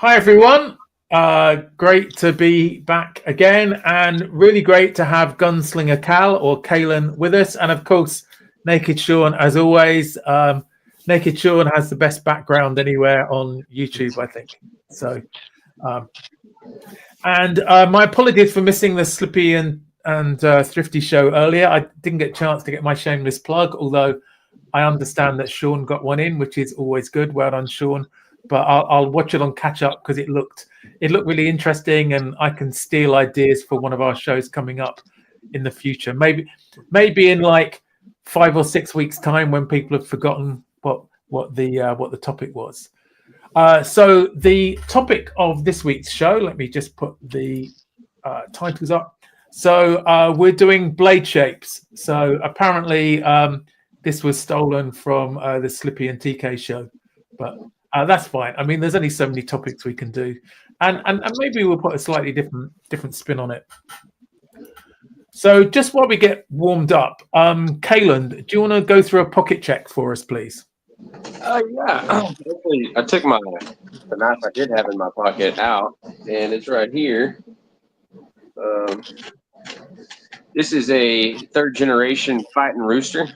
Hi, everyone. Great to be back again, and really great to have Gunslinger Cal or Calen with us, and of course, Naked Sean as always. Naked Sean has the best background anywhere on YouTube, I think. So, and my apologies for missing the Slippy and Thrifty show earlier. I didn't get a chance to get my shameless plug, although I understand that Sean got one in, which is always good. Well done, Sean. But I'll watch it on catch up because it looked really interesting, and I can steal ideas for one of our shows coming up in the future. Maybe in like 5 or 6 weeks' time when people have forgotten what the topic was. So the topic of this week's show. Let me just put the titles up. So we're doing blade shapes. So apparently this was stolen from the Slippy and TK show, but that's fine. I mean, there's only so many topics we can do, and maybe we'll put a slightly different spin on it. So just while we get warmed up, Calen, do you want to go through a pocket check for us, please? Yeah. I took the knife I did have in my pocket out, and it's right here. This is a 3rd generation fighting rooster.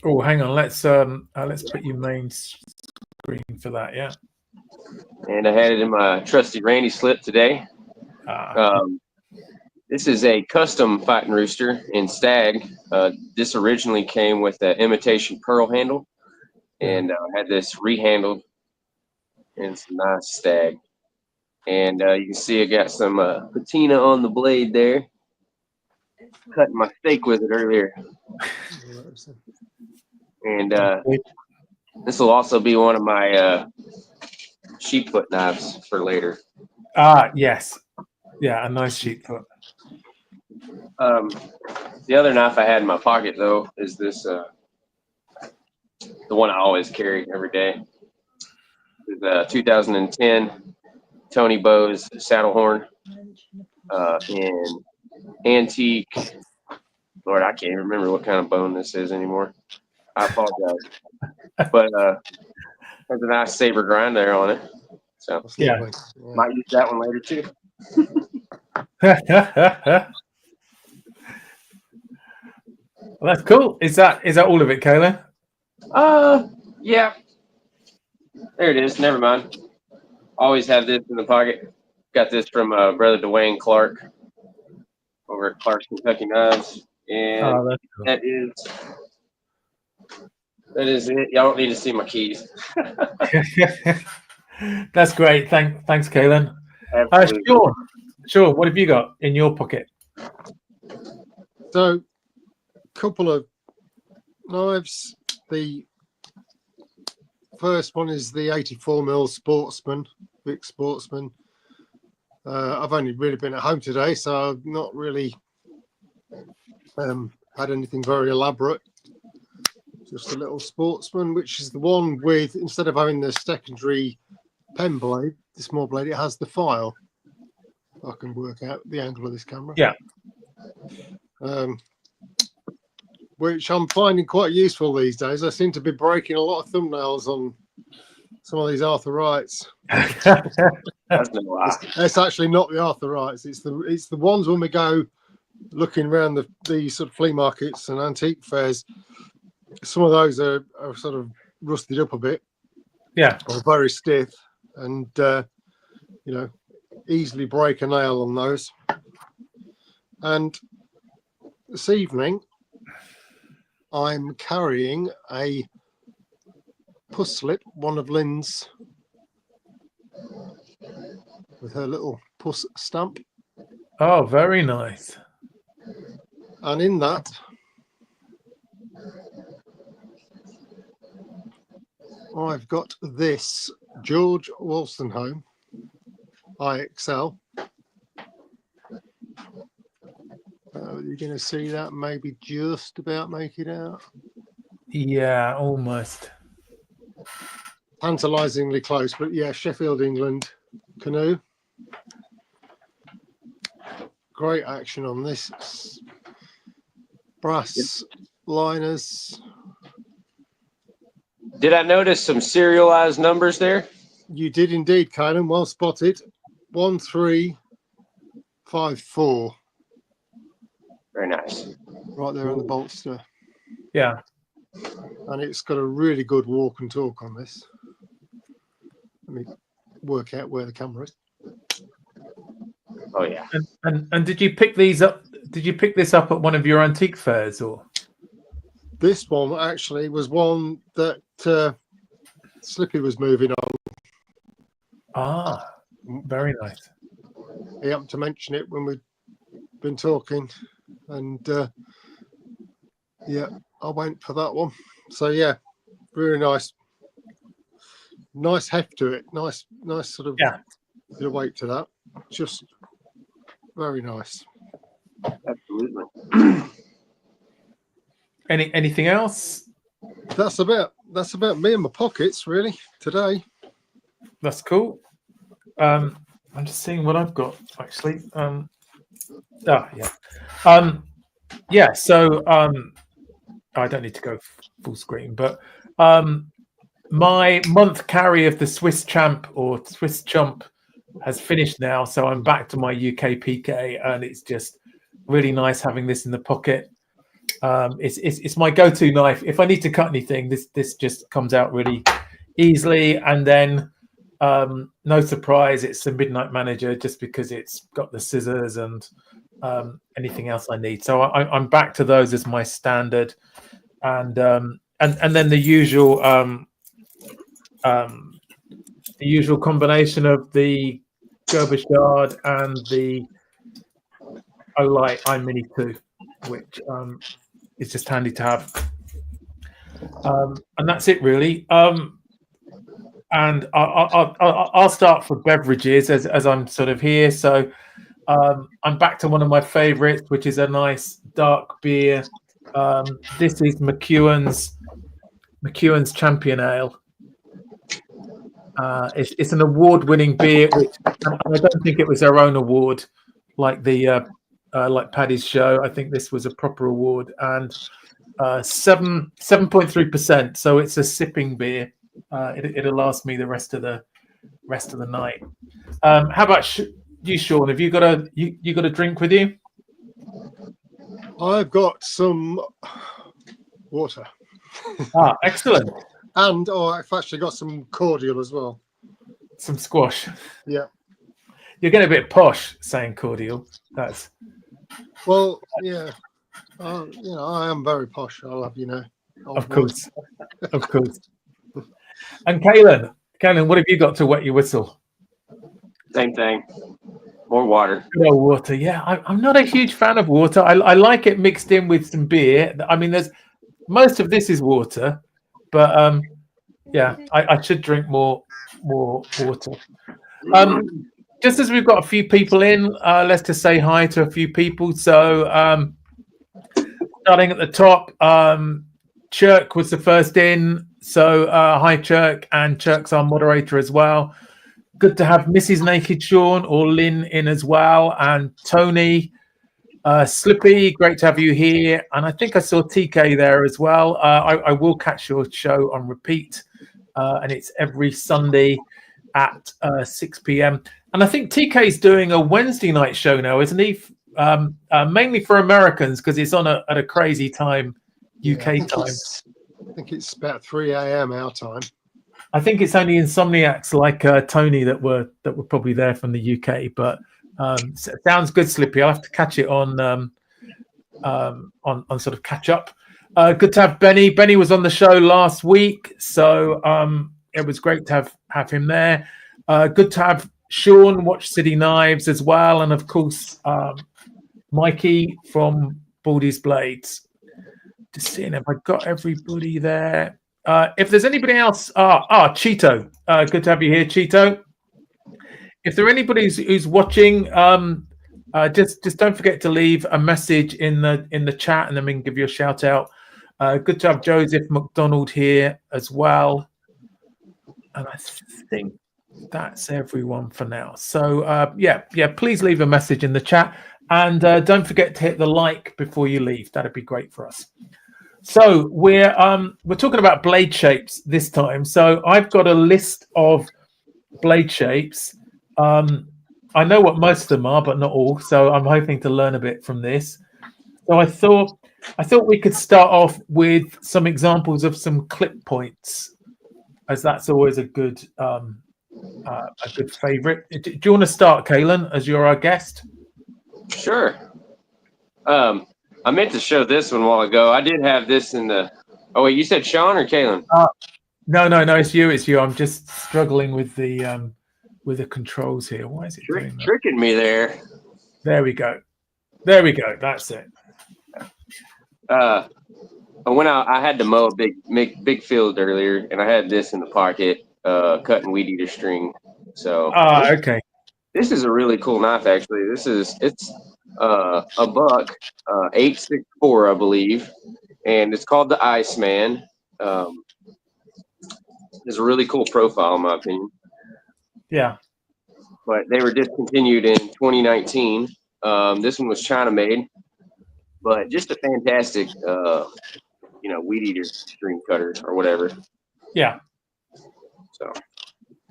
Oh, hang on. Let's put your main screen for that. Yeah. And I had it in my trusty Randy slip today. This is a custom fighting rooster in stag. This originally came with an imitation pearl handle, and I had this rehandled, and it's a nice stag. And you can see I got some patina on the blade there. Cutting my steak with it earlier. And this will also be one of my sheep foot knives for later. Yes. Yeah, a nice sheep foot. The other knife I had in my pocket, though, is this, the one I always carry every day. It's a 2010 Tony Bowes saddle horn in antique. Lord, I can't even remember what kind of bone this is anymore. I apologize. But there's a nice saber grind there on it. So yeah, might use that one later too. Well, that's cool. Is that all of it, Calen? Yeah. There it is. Never mind. Always have this in the pocket. Got this from brother Dwayne Clark over at Clark's Kentucky Knives, and that's cool. That is it. Y'all don't need to see my keys. That's great. Thanks, Calen. Sure. What have you got in your pocket? So, couple of knives. The first one is the 84mm Sportsman, Vic Sportsman. I've only really been at home today, so I've not really had anything very elaborate. Just a little Sportsman, which is the one with, instead of having the secondary pen blade, the small blade, it has the file. I can work out the angle of this camera. Yeah. Which I'm finding quite useful these days. I seem to be breaking a lot of thumbnails on some of these Arthur Wrights. It's actually not the Arthur Wrights. It's the ones when we go looking around the sort of flea markets and antique fairs. Some of those are sort of rusted up a bit. Yeah. Or very stiff, and easily break a nail on those. And this evening, I'm carrying a puss slip, one of Lynn's, with her little puss stamp. Oh, very nice. And in that, I've got this George Wolstenholme IXL. You're going to see that, maybe just about make it out. Yeah, almost. Tantalisingly close, but yeah, Sheffield, England canoe. Great action on this. Brass liners. Did I notice some serialized numbers there? You did indeed, Calen. Well spotted. 1354. Very nice. Right there on the bolster. Yeah. And it's got a really good walk and talk on this. Let me work out where the camera is. Oh yeah. And did you pick these up? Did you pick this up at one of your antique fairs, or? This one actually was one that Slippy was moving on. Ah, very nice. He happened to mention it when we'd been talking, and yeah, I went for that one. So yeah, very nice. Nice heft to it. Nice sort of bit of weight to that. Just very nice. Absolutely. Anything else? That's about me and my pockets really today. That's cool. I'm just seeing what I've got actually. Yeah. So I don't need to go full screen, but my month carry of the Swiss Champ or Swiss Chump has finished now, so I'm back to my UK PK, and it's just really nice having this in the pocket. It's my go-to knife if I need to cut anything. This just comes out really easily, and then no surprise, it's a Midnight Manager just because it's got the scissors and anything else I need. So I'm back to those as my standard, and then the usual combination of the Gerbershard and the Olight iMini 2, which is just handy to have. And that's it really. And I'll start for beverages as I'm sort of here. So I'm back to one of my favorites, which is a nice dark beer. This is McEwan's Champion Ale. It's an award-winning beer, which I don't think it was their own award, like the like Paddy's show. I think this was a proper award, and 7.3%. So it's a sipping beer. It'll last me the rest of the night. How about you, Sean? Have you got a drink with you? I've got some water. Ah, excellent. And I've actually got some cordial as well. Some squash. Yeah. You're getting a bit posh saying cordial. That's well, yeah. I am very posh. I'll have you know. Of course. And Calen, what have you got to wet your whistle? Same thing. More water. Good old water. Yeah, I'm not a huge fan of water. I like it mixed in with some beer. I mean, there's most of this is water, but yeah, I should drink more water. Just as we've got a few people in, let's just say hi to a few people. So starting at the top, Chirk was the first in. So hi, Chirk, and Chirk's our moderator as well. Good to have Mrs. Naked Sean or Lynn in as well, and Tony, Slippy, great to have you here. And I think I saw TK there as well. I will catch your show on repeat, and it's every Sunday at 6 p.m. And I think TK is doing a Wednesday night show now, isn't he? Mainly for Americans because it's on at a crazy time, UK time. I think it's about 3 a.m. our time. I think it's only insomniacs like Tony that were probably there from the UK. But sounds good, Slippy. I'll have to catch it on sort of catch up. Good to have Benny. Benny was on the show last week, so it was great to have him there. Good to have Sean watch City Knives as well, and of course Mikey from Baldy's Blades. Just seeing if I got everybody there. If there's anybody else, Cheeto. Good to have you here, Cheeto. If there anybody who's watching, just don't forget to leave a message in the chat, and then we can give you a shout out. Good to have Joseph McDonald here as well. And I think that's everyone for now. So yeah, please leave a message in the chat, and don't forget to hit the like before you leave. That'd be great for us. So we're talking about blade shapes this time. So I've got a list of blade shapes. I know what most of them are, but not all. So I'm hoping to learn a bit from this. So I thought we could start off with some examples of some clip points, as that's always a good favorite. Do you want to start, Calen, as you're our guest? Sure. I meant to show this one a while ago. I did have this in the. Oh wait, you said Sean or Calen? No, it's you. I'm just struggling with the controls here. Why is it doing that? Tricking me there. There we go. That's it. When I had to mow a big field earlier, and I had this in the pocket, cutting weed eater string. So okay. This is a really cool knife, actually. It's a buck, 864, I believe, and it's called the Iceman. It's a really cool profile, in my opinion. Yeah. But they were discontinued in 2019. This one was China made, but just a fantastic, weed eater string cutter or whatever. Yeah. So.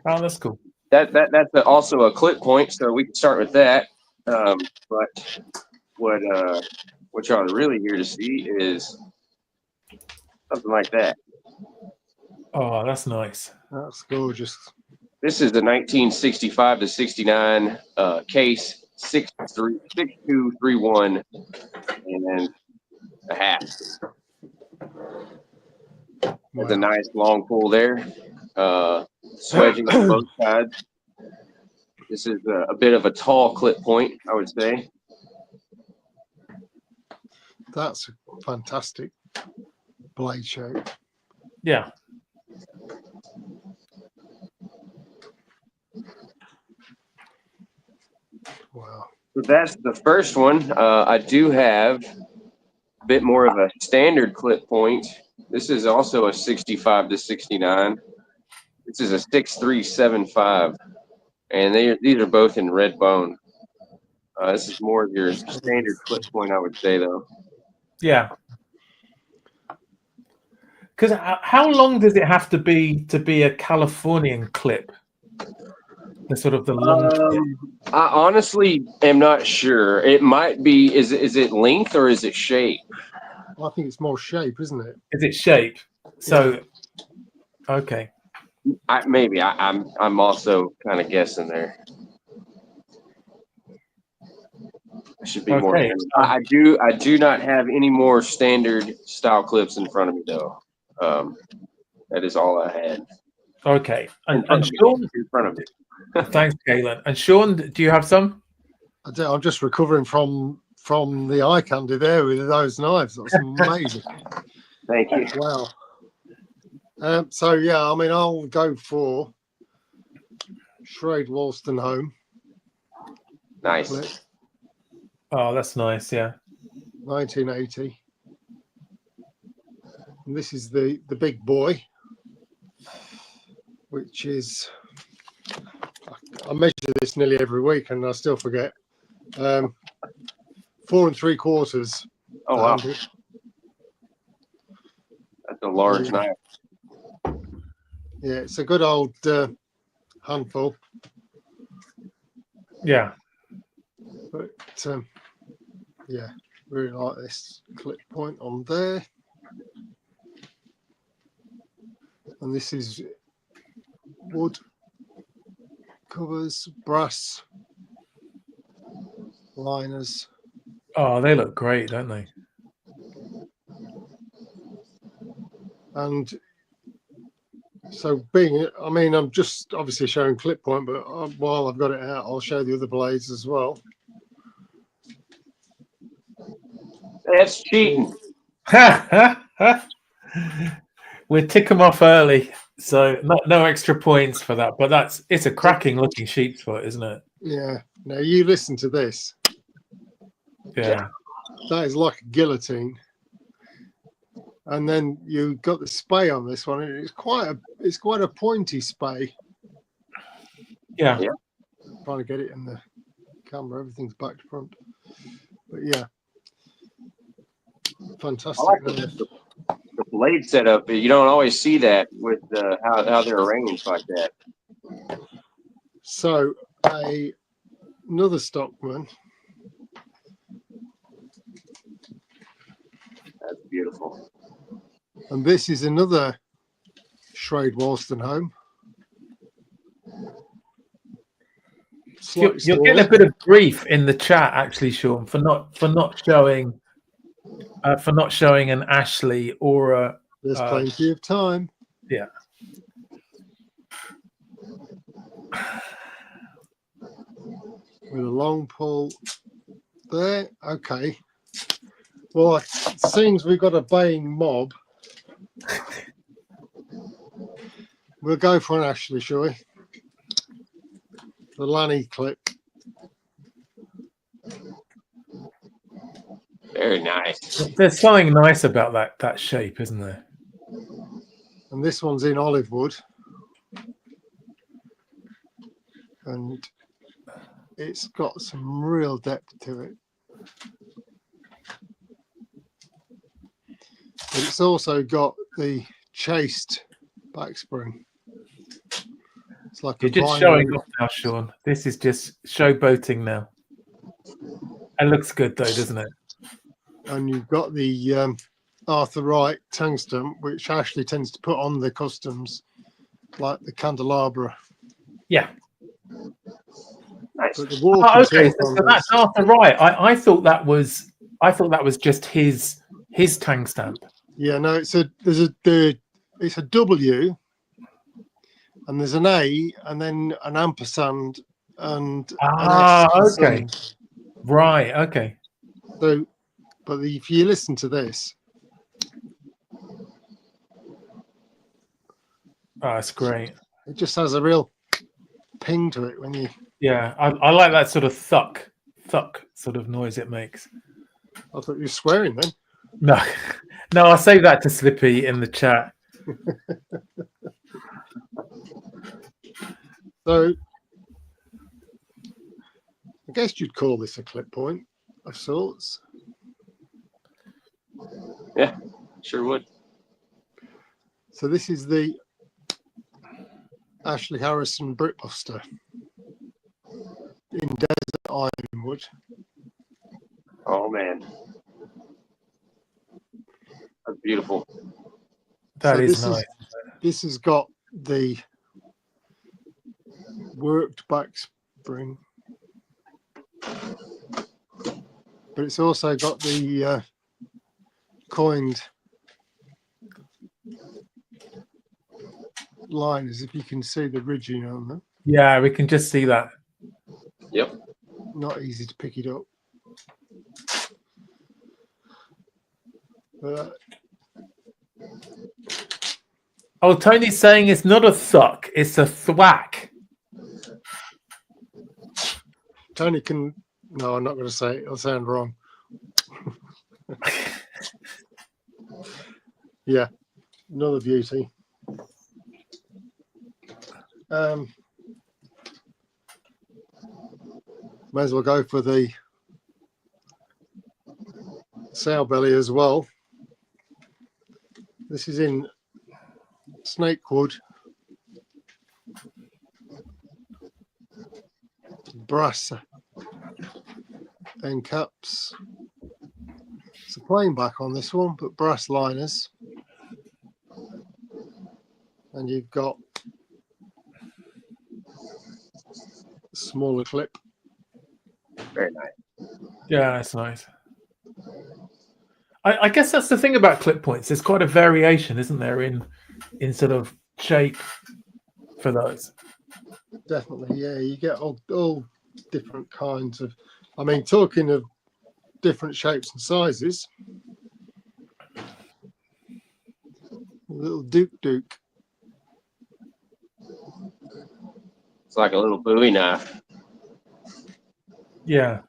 Oh, that's cool. That's also a clip point, so we can start with that. But what y'all are really here to see is something like that. Oh, that's nice. That's gorgeous. This is the 1965 to 69 case 6231 and a half. There's a nice long pull there. Swedging on both sides. This is a bit of a tall clip point, I would say. That's a fantastic blade shape. Yeah. Wow. So that's the first one. I do have a bit more of a standard clip point. This is also a 65 to 69. This is a 6375, and these are both in red bone. This is more of your standard clip point, I would say, though. Yeah. Because how long does it have to be a Californian clip? The sort of the long. I honestly am not sure. It might be. Is it length or is it shape? I think it's more shape, isn't it? Is it shape? So, okay. I'm also kind of guessing there. I should be more. I do not have any more standard style clips in front of me though. That is all I had. Okay, and Sean, in front of me. Thanks, Calen. And Sean, do you have some? I'm just recovering from the eye candy there with those knives. That's amazing. Thank you. Wow. So yeah, I mean, I'll go for Shrade Wolstenholme. Nice. Clip, Oh, that's nice. Yeah. 1980. And this is the big boy, which is, I measure this nearly every week and I still forget. 4 3/4. Oh wow. That's a large knife. Yeah, it's a good old handful. Yeah. But yeah, really like this clip point on there. And this is wood covers, brass liners. Oh, they look great, don't they? And so I'm just obviously showing clip point, but while I've got it out, I'll show the other blades as well. That's cheating. We'll tick them off early, so no extra points for that. But it's a cracking looking sheep's foot, isn't it? Yeah. Now you listen to this. Yeah. That is like a guillotine. And then you got the spay on this one, and it's quite a pointy spay. Yeah. Trying to get it in the camera, everything's back to front. But yeah, fantastic. I like the blade setup. You don't always see that with how they're arranged like that. So another Stockman. That's beautiful. And this is another Shrade Wasteland home. You're getting a bit of grief in the chat, actually, Sean, for not showing an Ashley or a. There's plenty of time. Yeah. With a long pull there. Okay. Well, it seems we've got a baying mob. We'll go for an Ashley, shall we? The Lanny clip. Very nice. There's something nice about that shape, isn't there? And this one's in olive wood. And it's got some real depth to it. But it's also got the chased back spring. It's like you're just showing off now, Sean. This is just showboating now. It looks good though, doesn't it? And you've got the Arthur Wright tungsten, which Ashley tends to put on the customs, like the candelabra. Yeah. Nice. But the Okay, so that's Arthur Wright. I thought that was just his tang stamp. Yeah, no, it's a W, and there's an A, and then an ampersand, and an S. Okay, right, okay. So, but if you listen to this, That's great. it just has a real ping to it when you. Yeah, I like that sort of thuck sort of noise it makes. I thought you were swearing then. No, no, I'll save that to Slippy in the chat. So, I guess you'd call this a clip point of sorts. Yeah, sure would. So this is the Ashley Harrison Brickbuster in desert ironwood. Oh man, that's beautiful. That is nice. This has got the worked back spring, but it's also got the coined liners, if you can see the ridging on them. Yeah, we can just see that. Yep. Not easy to pick it up. Oh, Tony's saying it's not a thuck, it's a thwack. Tony can. No, I'm not going to say it. It'll sound wrong. Yeah, another beauty. May as well go for the sow belly as well. This is in snakewood, brass end caps. It's a plain back on this one, but brass liners. And you've got a smaller clip. Very nice. Yeah, that's nice. I guess that's the thing about clip points. There's quite a variation, isn't there, in sort of shape for those. Definitely, yeah. You get all different kinds of. I mean, talking of different shapes and sizes, a little Duke. It's like a little Bowie knife. Yeah.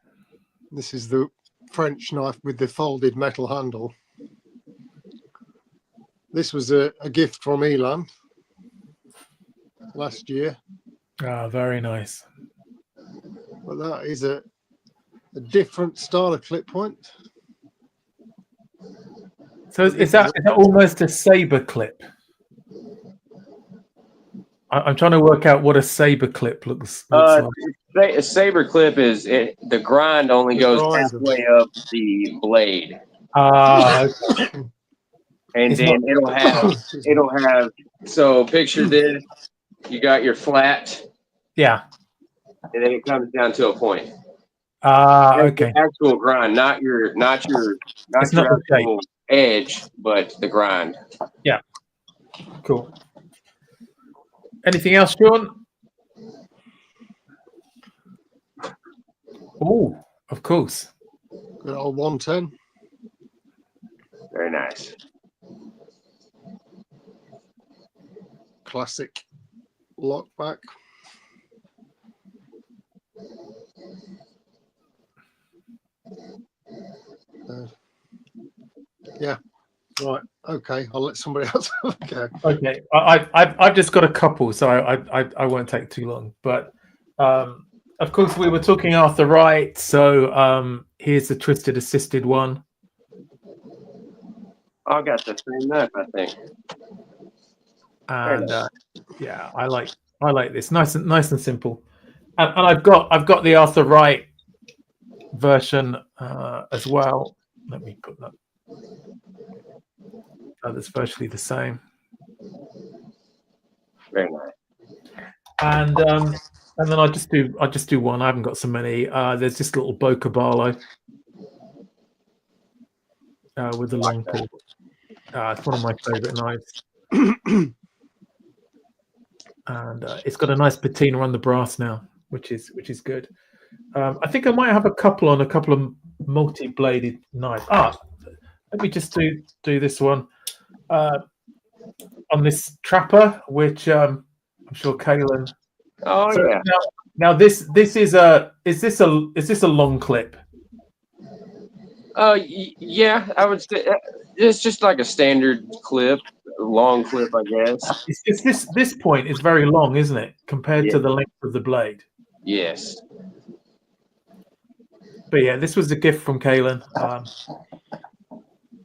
This is the French knife with the folded metal handle. This was a gift from Elan last year. Ah, very nice. But that is a different style of clip point. So is that almost a saber clip? I'm trying to work out what a saber clip looks like. A saber clip is the grind only goes halfway up the blade. And then it'll have so picture this, you got your flat, yeah, and then it comes down to a point. Okay. The actual grind, not your actual edge, but the grind. Yeah. Cool. Anything else, Sean? Oh, of course. Good old 110. Very nice. Classic lockback. Yeah. Right. Okay. I'll let somebody else have a go. Okay. I've just got a couple, so I won't take too long. But of course, we were talking Arthur Wright, so here's the twisted assisted one. I got the same knife, I think. And yeah, I like this. Nice and simple. And I've got the Arthur Wright version as well. Let me put that. That's virtually the same. Very nice. And then I just do one. I haven't got so many. There's this little Boca Barlow with the long pull. It's one of my favorite knives. And it's got a nice patina on the brass now, which is good. I think I might have a couple of multi-bladed knives. Let me just do this one on this Trapper, which I'm sure Calen. Oh so yeah. Now this is a long clip? Yeah, I would say it's just like a standard clip, long clip, I guess. It's this point is very long, isn't it, compared to the length of the blade? Yes. But yeah, this was a gift from Calen,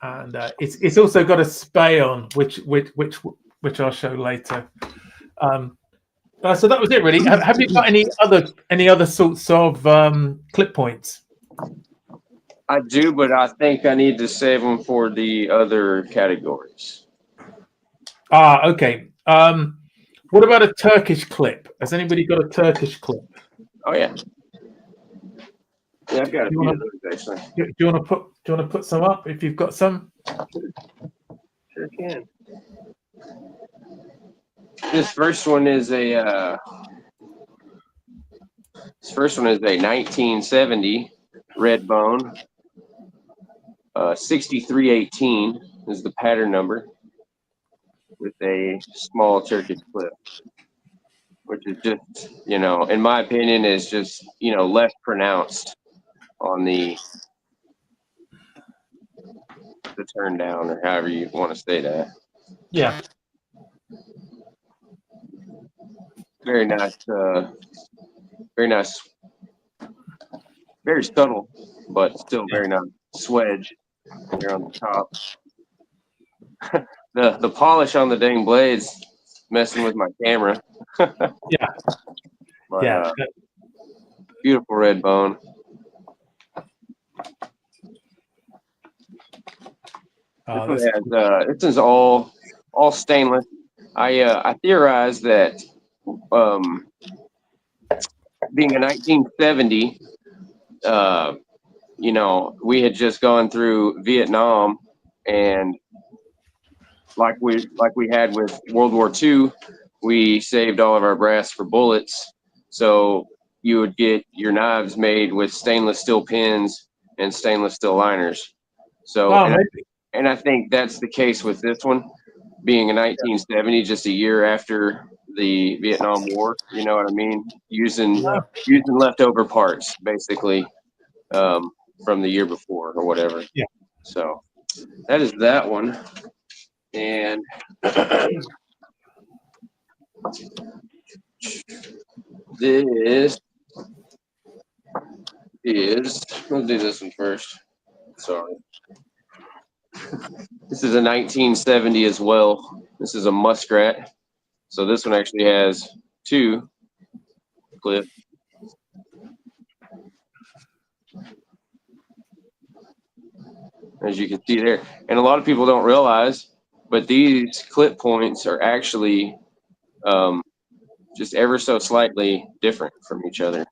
and it's also got a spay on, which I'll show later. So that was it, really. Have you got any other sorts of clip points? I do, but I think I need to save them for the other categories. Okay. What about a Turkish clip? Has anybody got a Turkish clip? Oh yeah. Yeah, I've got a few of those actually. Do you want to put some up if you've got some? Sure can. This first one is a 1970 red bone. 6318 is the pattern number with a small Turkish clip, which is just, in my opinion, is just, less pronounced on the turn down, or however you want to say that. Yeah. Very nice. Very nice. Very subtle, but still very nice swedge here on the top. The polish on the dang blades messing with my camera. Yeah. But, yeah. Beautiful red bone. This is all stainless. I theorize that being a 1970, we had just gone through Vietnam, and like we had with World War II, we saved all of our brass for bullets. So you would get your knives made with stainless steel pins and stainless steel liners. So, and I think that's the case with this one, being a 1970, just a year after the Vietnam War. You know what I mean? Using leftover parts, basically, from the year before or whatever. Yeah. So that is that one. And this is, let's do this one first. Sorry. This is a 1970 as well. This is a Muskrat. So this one actually has 2 clips. As you can see there. And a lot of people don't realize, but these clip points are actually just ever so slightly different from each other.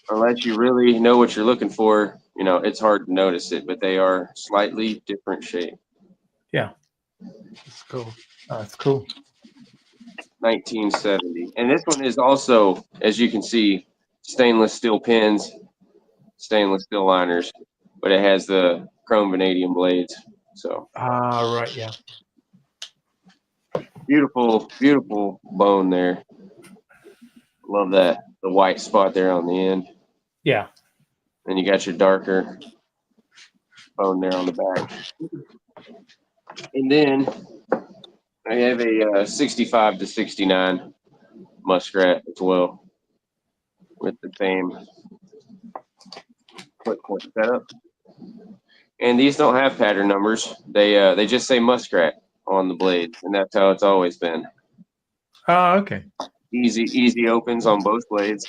Unless you really know what you're looking for, you know, it's hard to notice it, but they are slightly different shape. Yeah. That's cool. Oh, that's cool. 1970. And this one is also, as you can see, stainless steel pins, stainless steel liners, but it has the chrome vanadium blades. So Right, yeah. beautiful, beautiful bone there. Love that, the white spot there on the end. Yeah. And you got your darker bone there on the back. And then I have a 65 to 69 muskrat as well with the same clip point setup. And these don't have pattern numbers. They just say muskrat on the blade, and that's how it's always been. Oh, okay. Easy opens on both blades.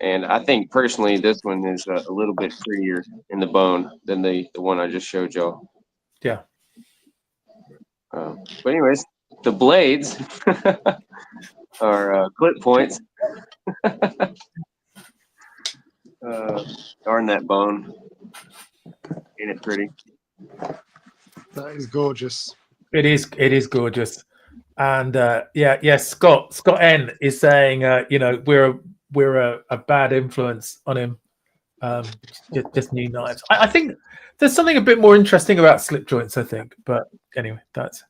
And I think personally this one is a little bit prettier in the bone than the one I just showed y'all. Yeah. But anyways, the blades are clip points. Darn that bone. Ain't it pretty? That is gorgeous. It is gorgeous. And Scott N is saying you know, we're a bad influence on him. Just new knives. I think there's something a bit more interesting about slip joints, I think. But anyway, that's.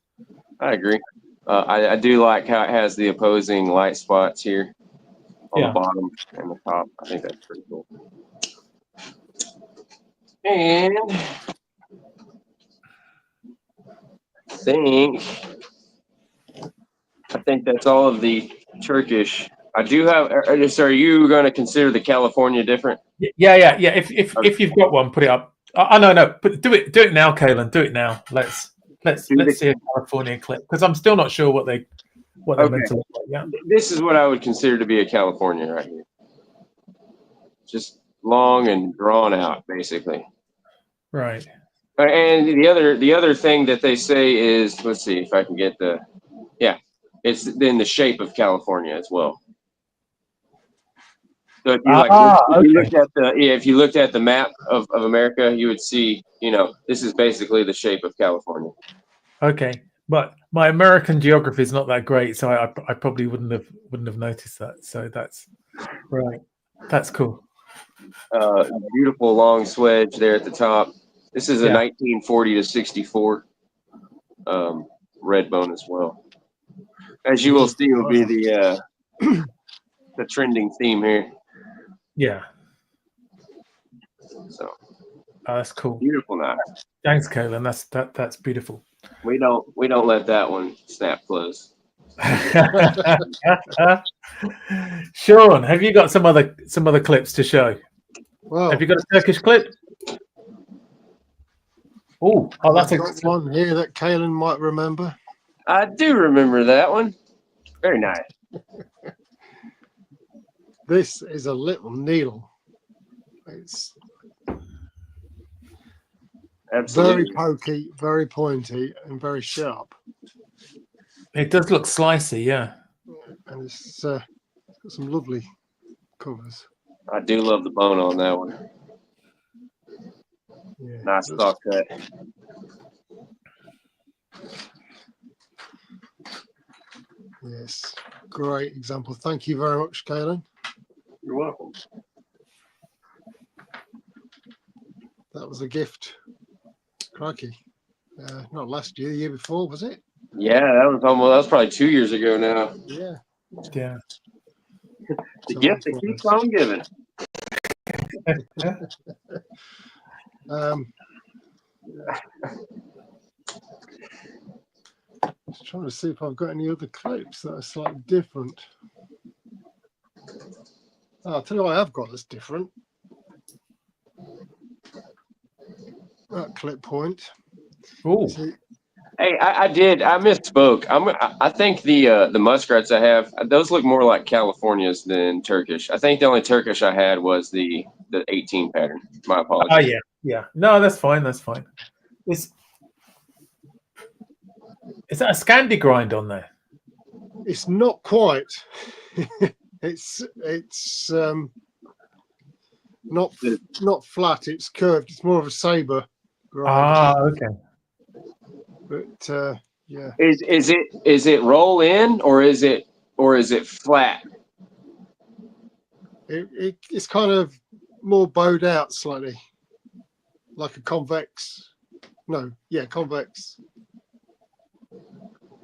I agree. I do like how it has the opposing light spots here on the bottom and the top. I think that's pretty cool. And I think that's all of the Turkish. I do have. So are you going to consider the California different? Yeah. If you've got one, put it up. No. Do it now, Calen. Do it now. Let's see a California clip, because I'm still not sure what they're meant to look like. Yeah. This is what I would consider to be a California right here. Just long and drawn out, basically. Right. And the other thing that they say is, let's see if I can get it's in the shape of California as well. So if you looked at the map of America, you would see, you know, this is basically the shape of California. Okay, but my American geography is not that great, so I probably wouldn't have noticed that. So that's right. That's cool. Beautiful long swedge there at the top. This is a 1940 to 64 red bone as well. As you will see, will be the trending theme here. Yeah. So that's cool. Beautiful knife. Thanks, Calen. That's beautiful. We don't let that one snap close. Sean, have you got some other clips to show? Well, have you got a Turkish clip? Oh, that's I've got one here that Calen might remember. I do remember that one. Very nice. This is a little needle. It's absolutely very pokey, very pointy, and very sharp. It does look slicey, yeah. And it's got some lovely covers. I do love the bone on that one. Yeah, nice stock cut. Yes, great example. Thank you very much, Calen. You're welcome. That was a gift. Crikey. Not last year, the year before, was it? Yeah, that was probably 2 years ago now. Yeah. The gift that keeps on giving. Just trying to see if I've got any other clips that are slightly different. Oh, I'll tell you what I have got that's different. That clip point. Oh. Hey, I did. I misspoke. I think the muskrats I have, those look more like Californias than Turkish. I think the only Turkish I had was the 18 pattern. My Oh apologies. yeah. No, that's fine. That's fine. Is that a Scandi grind on there? It's not quite. it's not flat. It's curved. It's more of a saber grind. Ah, okay. But yeah, Is it roll in or is it flat? it's kind of more bowed out slightly, like a convex. No, yeah, convex.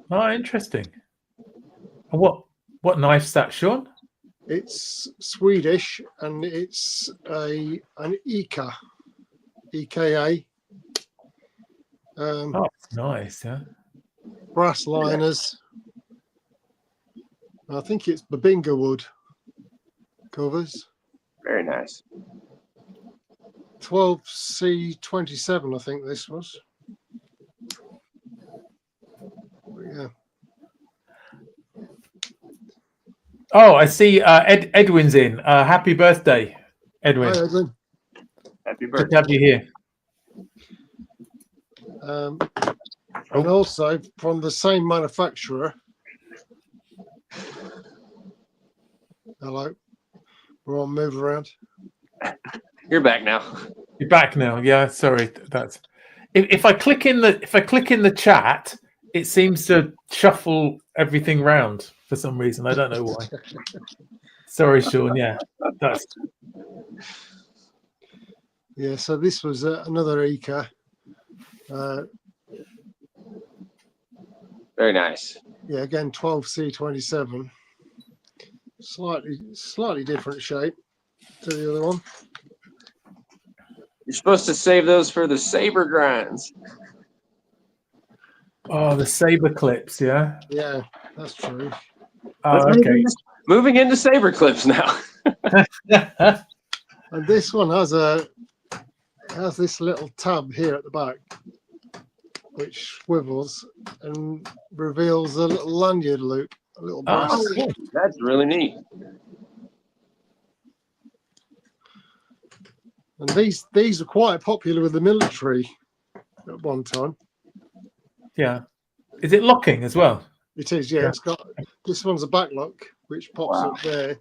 Oh, interesting. And what knife's that, Sean? It's Swedish and it's an EKA. Oh, it's nice, yeah. Brass liners. I think it's Babinga wood covers. Very nice. 12C27, I think this was. But yeah. Oh, I see. Edwin's in. Happy birthday, Edwin. Hi, Edwin. Happy Good to birthday. have you here. And also from the same manufacturer. Hello. We're on move around. You're back now. You're back now. Yeah, sorry. That's if I click in the chat, it seems to shuffle everything round for some reason. I don't know why. Sorry, Sean. Yeah, that's Yeah, so this was another ECA. Very nice. Yeah, again 12C27. Slightly different shape to the other one. You're supposed to save those for the saber grinds. oh the saber clips. Yeah. Yeah, that's true. Oh, Let's okay. moving into saber clips now. And this one has this little tab here at the back, which swivels and reveals a little lanyard loop, a little brass. Oh, cool. That's really neat. And these are quite popular with the military at one time. Yeah. Is it locking as well? It is, yeah. Yeah. It's got this one's a back lock, which pops Wow. up there,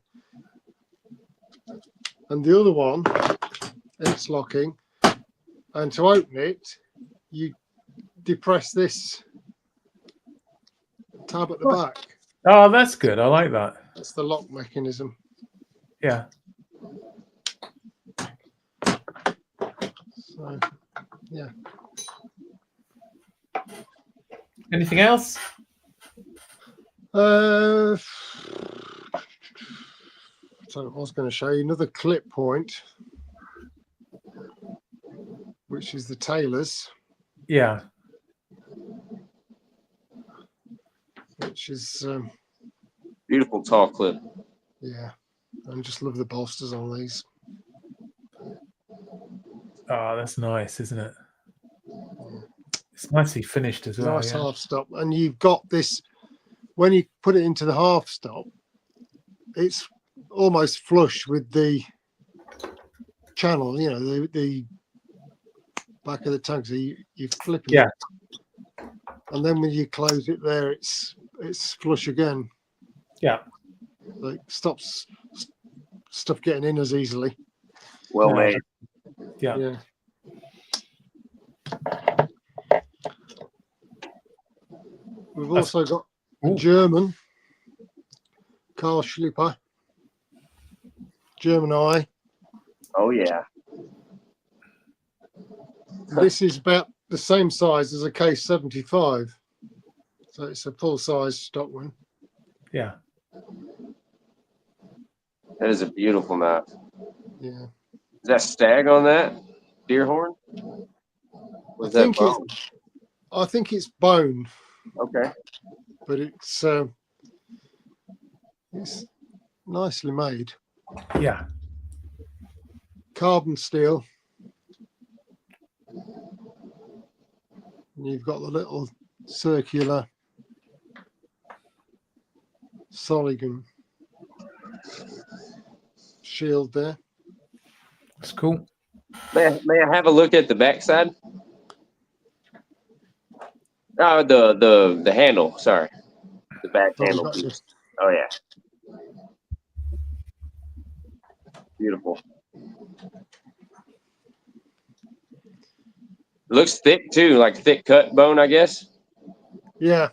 and the other one, it's locking. And to open it, you depress this tab at the back. Oh, that's good. I like that. That's the lock mechanism. Yeah. So, yeah. Anything else? So I was going to show you another clip point, which is the tailor's, Yeah. which is Beautiful tall clip. yeah. I just love the bolsters on these. Oh, that's nice, isn't it? It's nicely finished as well. Nice Yeah. half stop, and you've got this when you put it into the half stop. It's almost flush with the channel. You know, the back of the tank. So you flip it. Yeah. And then when you close it there, it's flush again. Yeah. Like stops stuff getting in as easily. Well Yeah. made. Yeah. Yeah. We've also got a Ooh. German Karl Schlipper, German eye. Oh yeah. This is about the same size as a K75, so it's a full size stock one. Yeah. That is a beautiful knife. Yeah, Is that stag on that? Deer horn? Was that bone? I think it's bone, Okay. but it's nicely made. Yeah. Carbon steel. And you've got the little circular Soligan shield there. That's cool. May I have a look at the backside? Oh, the handle. Sorry, the back handle piece. Oh yeah, beautiful. Looks thick too, like thick cut bone, I guess. Yeah,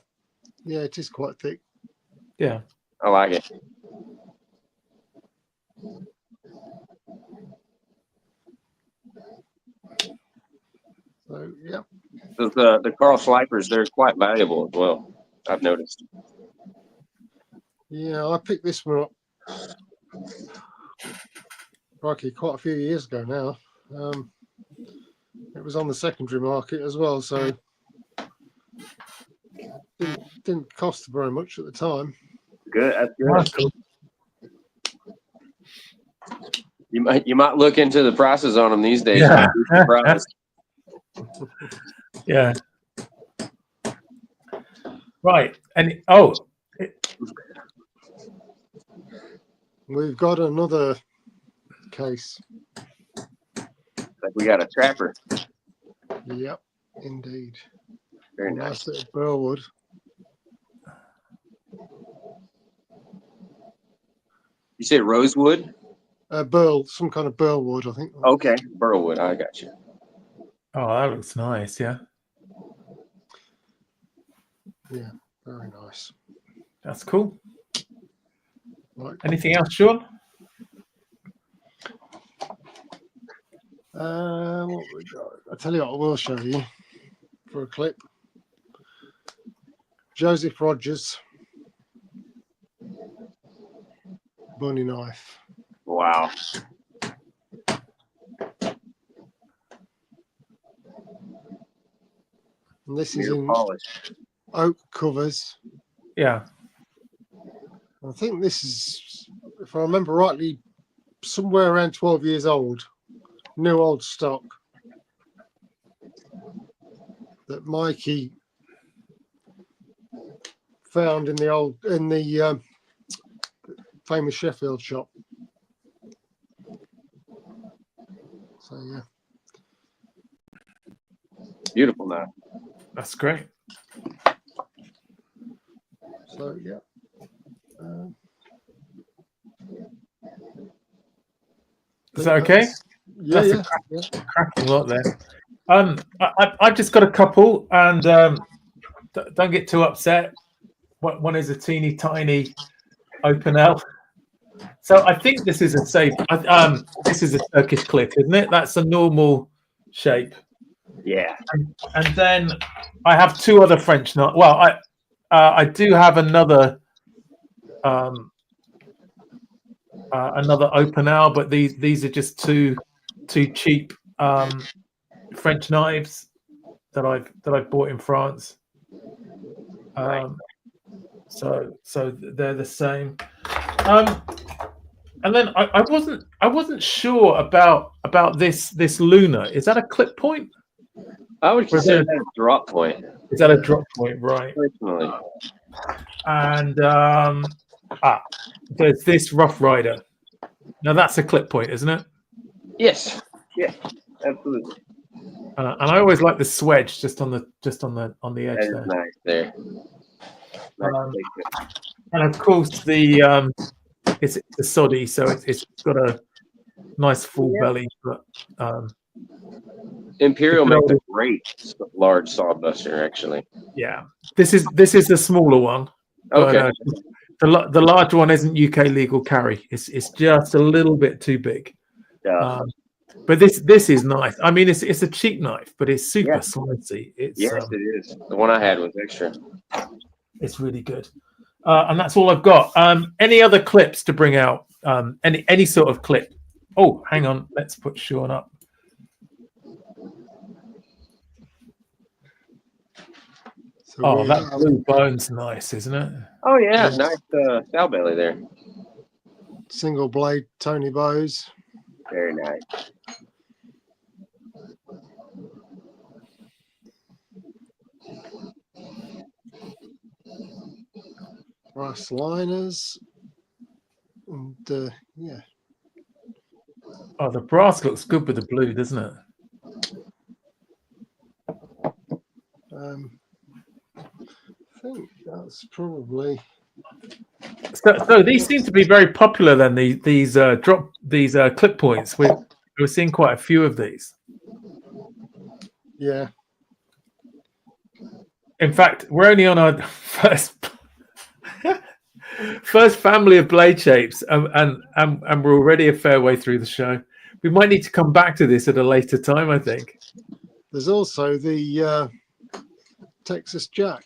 yeah, it is quite thick. Yeah. I like it. So yeah. The Carl Schleifers, they're quite valuable as well, I've noticed. Yeah, I picked this one up quite a few years ago now. It was on the secondary market as well, so didn't cost very much at the time. Good, that's good. That's cool. You might look into the prices on them these days. Yeah. Yeah. Right. And We've got another case. Like we got a trapper. Yep, indeed. Very nice. Bit of burlwood. You said rosewood? Some kind of burlwood, I think. Okay, burlwood. I got you. oh, that looks nice. Yeah. Yeah, very nice. That's cool. Right. Anything else, Sean? What we got? I'll tell you what I will show you for a clip. Joseph Rogers bunny knife. Wow. And this is in Polished. oak covers. Yeah. I think this is, if I remember rightly, somewhere around 12 years old. New old stock that Mikey found in the famous Sheffield shop. So yeah, Beautiful knife. That's great. so yeah. Is that okay? Yeah, That's yeah. Cracking lot there. I've just got a couple, and don't get too upset. One is a teeny tiny open L. So I think this is a safe. This is a Turkish click, isn't it? That's a normal shape. Yeah. And then I have two other French knives. Well, I do have another open L, but these are just two cheap French knives that I've bought in France. Right. So they're the same. And then I wasn't sure about this Luna. Is that a clip point? I would consider that a drop point. Is that a drop point, right? Personally. And there's this Rough Rider. Now that's a clip point, isn't it? Yes. Yeah. Absolutely. And I always like the swedge just on the edge That is there. nice there. Nice And of course the it's a soddy, so it's got a nice full belly. But Imperial makes a great large sawbuster, actually. yeah, this is the smaller one. Okay. But, the large one isn't UK legal carry. It's just a little bit too big. Yeah. But this is nice. I mean, it's a cheap knife, but it's super slicey. It's yes, it is. The one I had was extra. It's really good. And that's all I've got. Any other clips to bring out? Any sort of clip? Oh, hang on. Let's put Sean up. So that blue bone's nice, isn't it? Oh yeah, nice sow belly there. Single blade Tony Bowes. Very nice. brass liners, and yeah. Oh, the brass looks good with the blue, doesn't it? I think that's probably. So these seem to be very popular. Then these clip points. We're seeing quite a few of these. Yeah. In fact, we're only on our first family of blade shapes, and we're already a fair way through the show. We might need to come back to this at a later time, I think. There's also the Texas Jack.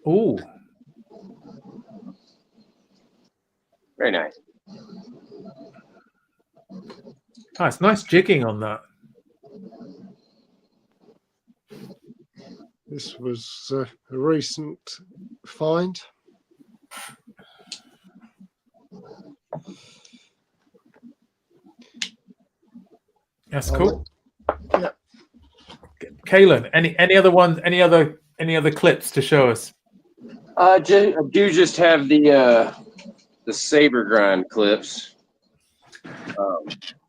Oh, Very nice. oh, it's nice jigging on that. This was a recent find. That's cool. Yeah. Calen, any other ones? Any other clips to show us? I do just have the saber grind clips.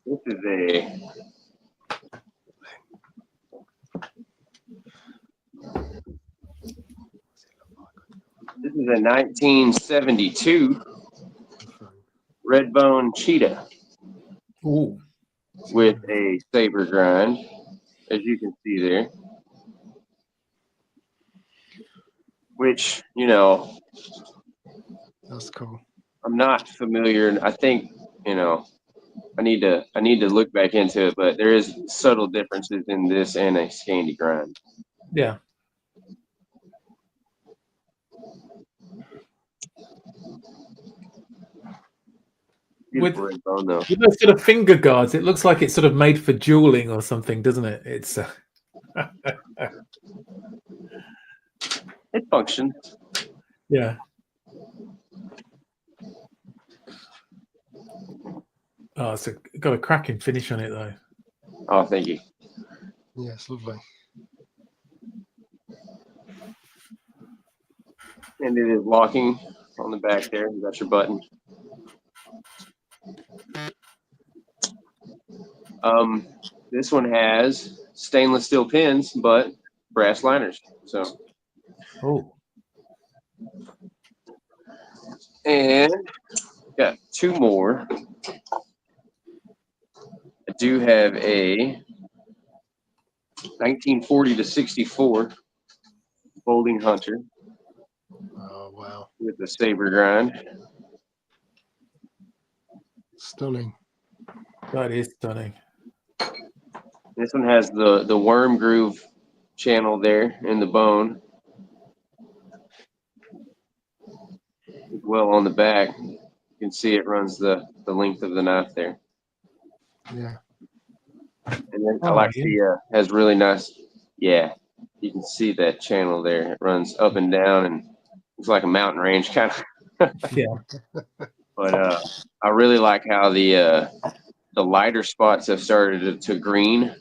This is a 1972 Redbone Cheetah. Ooh. With a saber grind, as you can see there. Which, That's cool. I'm not familiar. I think, I need to look back into it, but there is subtle differences in this and a Scandi grind. Yeah. With those sort of finger guards, it looks like it's sort of made for dueling or something, doesn't it? It's it functions. Yeah. Oh, it's got a cracking finish on it, though. Oh, thank you. Yeah, it's lovely. And it is locking on the back there. You got your button. This one has stainless steel pins, but brass liners. So. Oh. And got two more. I do have a 1940 to 64 folding hunter. Oh, wow. With the saber grind. Stunning. That is stunning. This one has the worm groove channel there in the bone. As well on the back. You can see it runs the length of the knife there. Yeah. And then I like the has really nice, yeah, you can see that channel there. It runs up and down and it's like a mountain range kind of. Yeah. But I really like how the lighter spots have started to green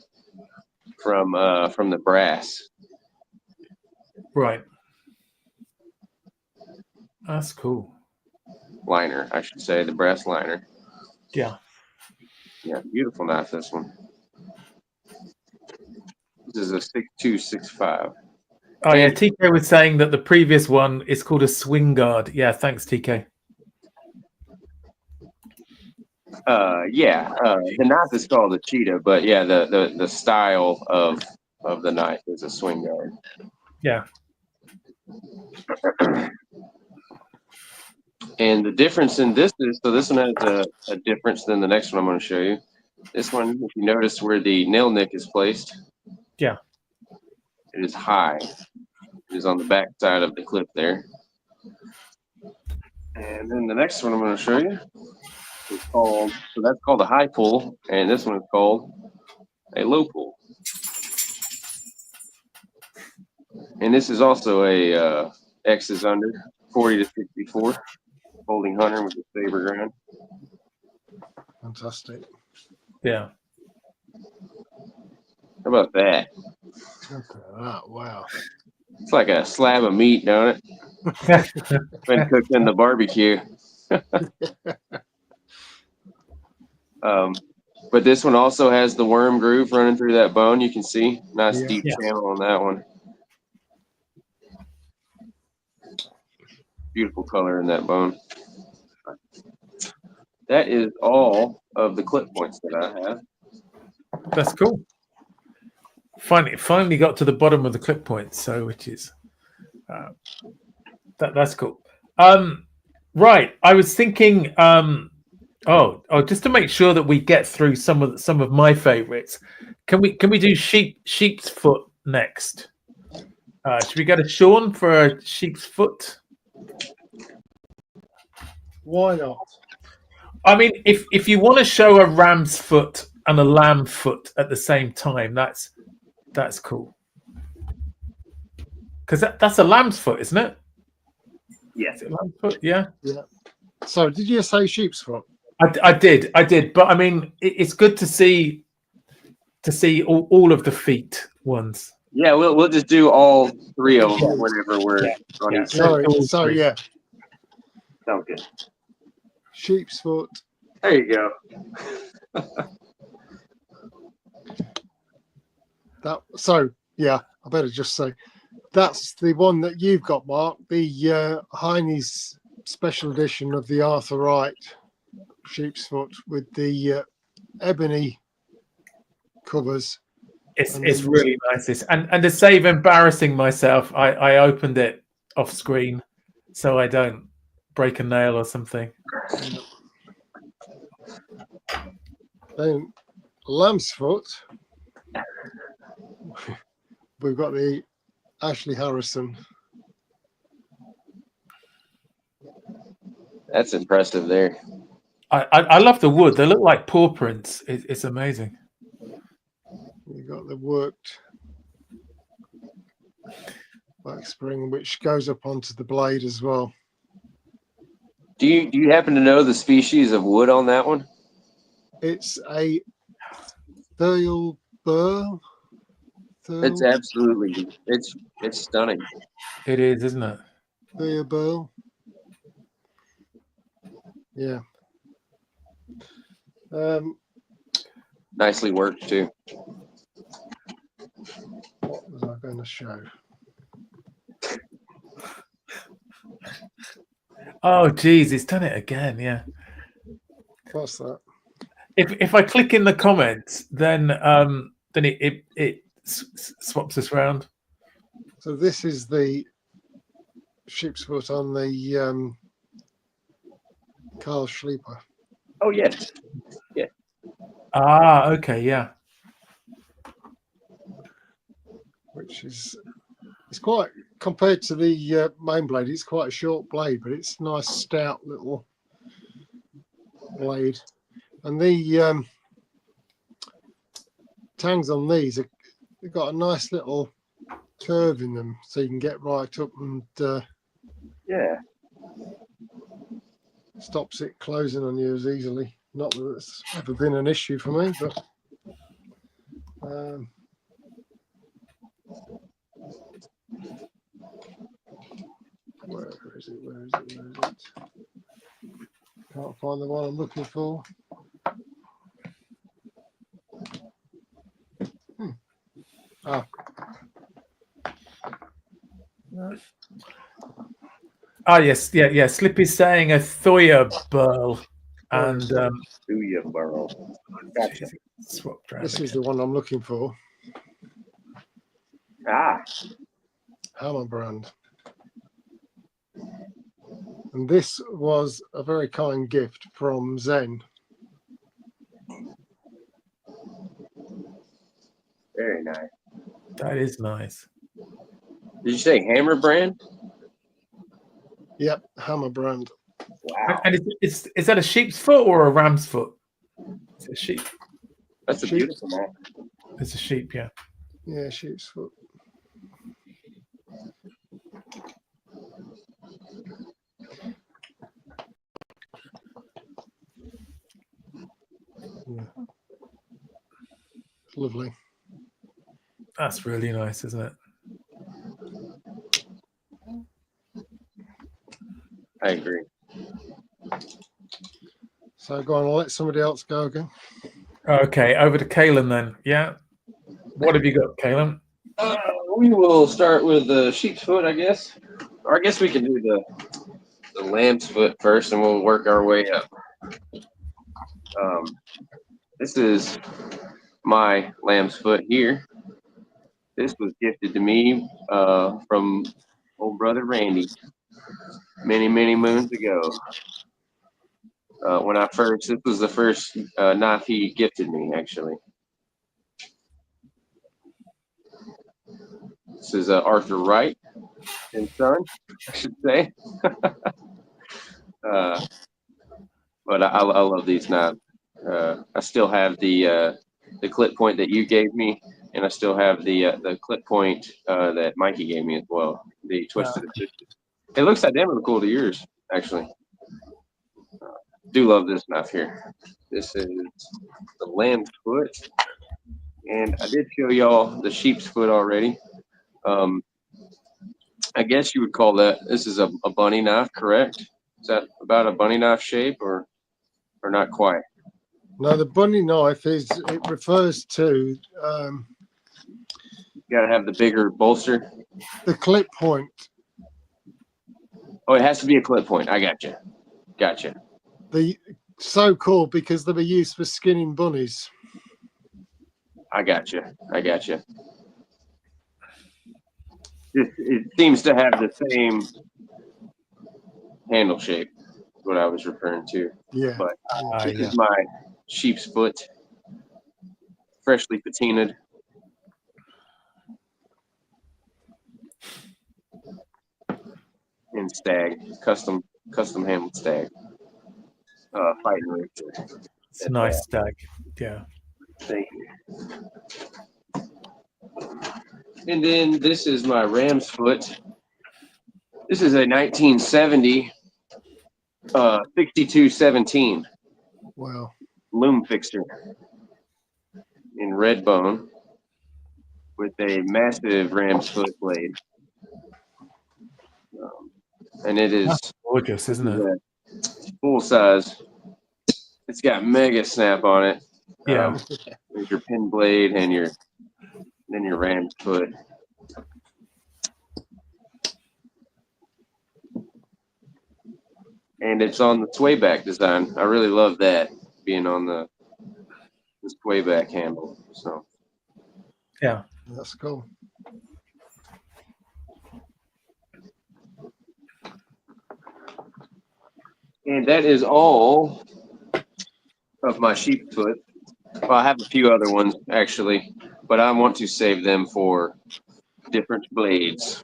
from the brass. Right. That's cool. Liner, I should say, the brass liner. Yeah. Yeah, beautiful knife, this one. This is a 6265. Oh, yeah. TK was saying that the previous one is called a swing guard. Yeah, thanks, TK. The knife is called a cheetah, but yeah, the style of the knife is a swing guard. Yeah. And the difference in this is, so this one has a difference than the next one I'm going to show you. This one, if you notice where the nail nick is placed, yeah, it is high. It is on the back side of the clip there. And then the next one I'm going to show you is called, so that's called a high pull, and this one is called a low pull. And this is also a X is under 40 to 64 folding hunter with a saber grind. Fantastic. Yeah. How about that? Look at that. Wow. It's like a slab of meat, don't it? Been cooked in the barbecue. But this one also has the worm groove running through that bone. You can see nice deep channel on that one. Beautiful color in that bone. That is all of the clip points that I have. That's cool. Finally got to the bottom of the clip points, so which is that's cool. Right, I was thinking. Just to make sure that we get through some of my favorites, can we do sheep's foot next? Should we go to Sean for a sheep's foot? Why not? I mean, if you want to show a ram's foot and a lamb foot at the same time, that's cool. Because that's a lamb's foot, isn't it? Yeah. Is it a lamb's foot? Yeah. Yeah. So, did you say sheep's foot? I did, but I mean, it's good to see all of the feet ones. Yeah, we'll just do all three of them whenever we're on each. So yeah. Sounds good. Sheep's foot. There you go. I better just say that's the one that you've got, Mark. The Heine's special edition of the Arthur Wright sheep's foot with the ebony covers. It's really nice. And to save embarrassing myself, I opened it off screen so I don't break a nail or something. Then lamb's foot. We've got the Ashley Harrison. That's impressive there. I love the wood. They look like paw prints. It's amazing. You've got the worked back spring, which goes up onto the blade as well. Do you happen to know the species of wood on that one? It's a thurl burl. It's absolutely it's stunning. It is, isn't it? Thurl burl. Yeah. Nicely worked too. What was I going to show? Oh, geez, it's done it again. Yeah. What's that? If I click in the comments, then it swaps us around. So this is the sheep's foot on the Carl Schleeper. Oh yes. Yeah. Ah, okay, yeah. Which is, it's quite, compared to the main blade, it's quite a short blade, but it's a nice stout little blade. And the tangs on these, they've got a nice little curve in them, so you can get right up and stops it closing on you as easily. Not that it's ever been an issue for me, but where is it? Can't find the one I'm looking for. Yes, yeah. Slippy's saying a Thoya burl, and Thuya burl. Gotcha. Swapped around This again. is the one I'm looking for. Hammer brand. And this was a very kind gift from Zen. Very nice. That is nice. Did you say Hammer brand? Yep, Hammer brand. Wow. And is that a sheep's foot or a ram's foot? It's a sheep. That's a Sheep. beautiful one. It's a sheep, yeah. Yeah, sheep's foot. Yeah. Lovely. That's really nice, isn't it? I agree. So go on, I'll let somebody else go again. Okay, over to Calen then. Yeah. What have you got, Calen? We will start with the sheep's foot, I guess. Or I guess we can do the lamb's foot first, and we'll work our way up. This is my lamb's foot here. This was gifted to me from old brother Randy many, many moons ago. This was the first knife he gifted me, actually. This is Arthur Wright and son, I should say. But I love these knives. I still have the clip point that you gave me, and I still have the clip point that Mikey gave me as well. The twisted. It looks identical to yours, actually. Do love this knife here. This is the lamb's foot, and I did show y'all the sheep's foot already. I guess you would call that. This is a bunny knife, correct? Is that about a bunny knife shape, or not quite? No, the bunny knife it refers to You gotta have the bigger bolster. the clip point. Oh, it has to be a clip point. I gotcha. The so-called because they were used for skinning bunnies. I gotcha. It seems to have the same handle shape. Is what I was referring to. Yeah. But this is my sheep's foot, freshly patinaed. In stag, custom handled stag. Fighting Richard. It's a nice stag. Yeah. Thank you. And then this is my ram's foot. This is a 1970 6217 Wow. loom fixture in red bone with a massive ram's foot blade. And it is That's gorgeous, isn't it? Full size. It's got mega snap on it. Yeah. There's your pin blade and your ram's foot. And it's on the sway back design. I really love that being on the sway back handle. So yeah, that's cool. And that is all of my sheep foot. Well, I have a few other ones actually, but I want to save them for different blades.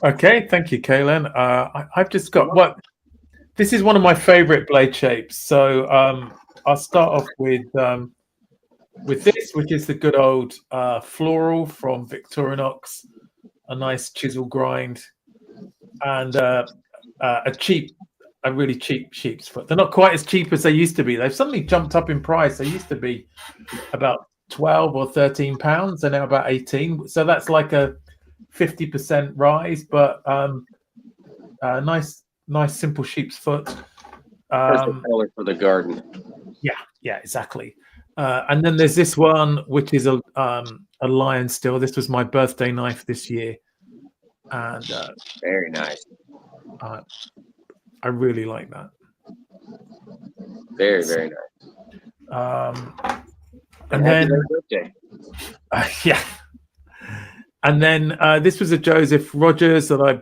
Okay, thank you, Calen. I've just got what. This is one of my favorite blade shapes. So I'll start off with this, which is the good old floral from Victorinox, a nice chisel grind, and a really cheap sheep's foot. They're not quite as cheap as they used to be. They've suddenly jumped up in price. They used to be about 12 or 13 pounds. They're now about 18. So that's like a 50% rise, but nice simple sheep's foot. Perfect color for the garden. Yeah, exactly. And then there's this one, which is a lion still. This was my birthday knife this year, and very nice. I really like that. Very, very nice. And then birthday. Yeah. And then this was a Joseph Rogers that I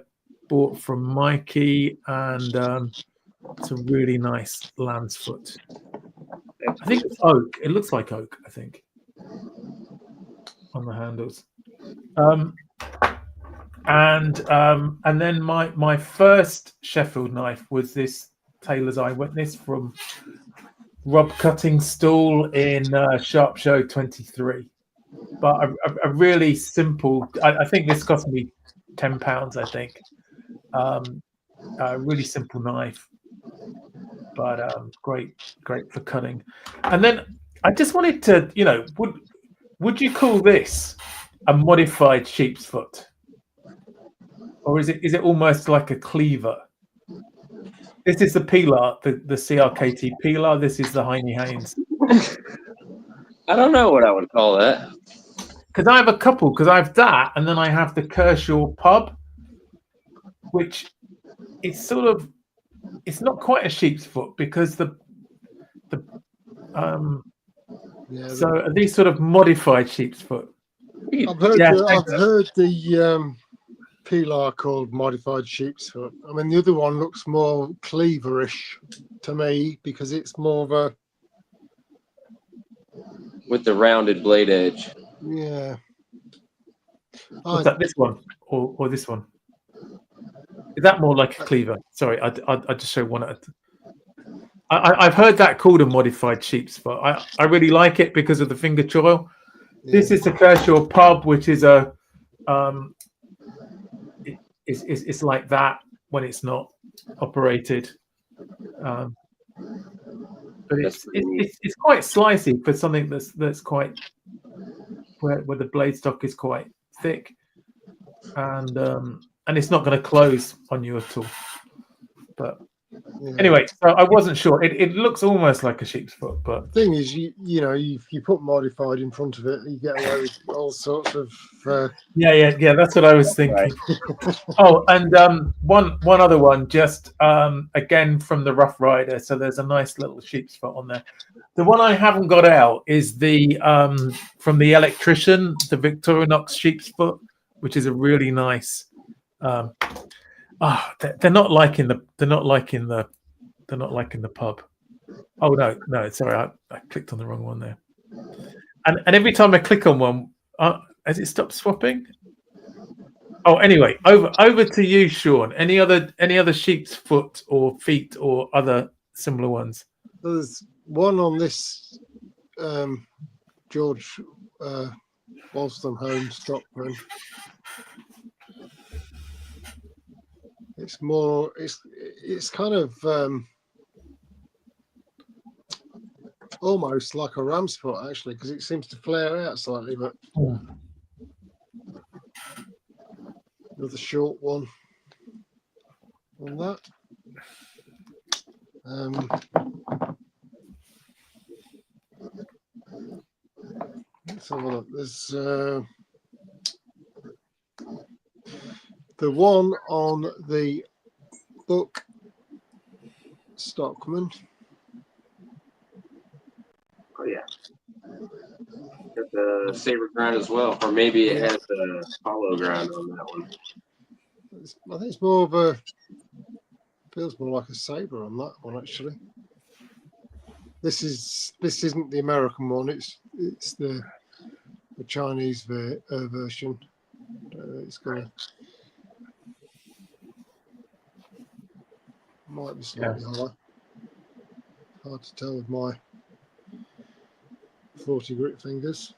bought from Mikey, and it's a really nice lamb's foot. I think it's oak. It looks like oak, I think, on the handles. And then my first Sheffield knife was this Tailor's Eyewitness from Rob Cutting Stool in Sharp Show 23. But a really simple. I think this cost me £10. I think. A really simple knife, but great for cutting. And then I just wanted to, would you call this a modified sheep's foot, or is it almost like a cleaver? This is the Pilar, the CRKT Pilar. This is the Heine Haynes. I don't know what I would call that. Because I have a couple. Because I have that, and then I have the Kershaw Pub, which it's sort of, it's not quite a sheep's foot because so are these sort of modified sheep's foot? I've heard the Pilar called modified sheep's foot. I mean, the other one looks more cleaverish to me because it's more of a with the rounded blade edge. Yeah. What's that? This one or this one? Is that more like a cleaver? Sorry, I just show one at. I've heard that called a modified sheep's foot. I really like it because of the finger choil. Yeah. This is the Kershaw Pub, which is a it's like that when it's not operated. But it's quite slicey for something that's quite where the blade stock is quite thick, and it's not going to close on you at all. But anyway, so I wasn't sure. It looks almost like a sheep's foot, but the thing is, you know, if you put modified in front of it, you get away with all sorts of. Yeah. That's what I was thinking. Oh, and one other one, just again from the Rough Rider. So there's a nice little sheep's foot on there. The one I haven't got out is the from the Electrician, the Victorinox sheep's foot, which is a really nice. They're not liking the pub. Oh no, sorry, I clicked on the wrong one there. And every time I click on one, has it stopped swapping? Oh, anyway, over to you, Sean. Any other sheep's foot or feet or other similar ones? There's one on this George Wolstenholme Stockman. It's more. It's kind of almost like a ram's foot actually, because it seems to flare out slightly. But another short one on that. Let's have a look. There's the one on the book Stockman. Oh yeah. Got the saber grind as well, or maybe it has the hollow grind on that one. I think it's more of a feels more like a saber on that one actually. This isn't the American one. It's the Chinese version. It's gonna might be slightly higher. Hard to tell with my 40 grit fingers.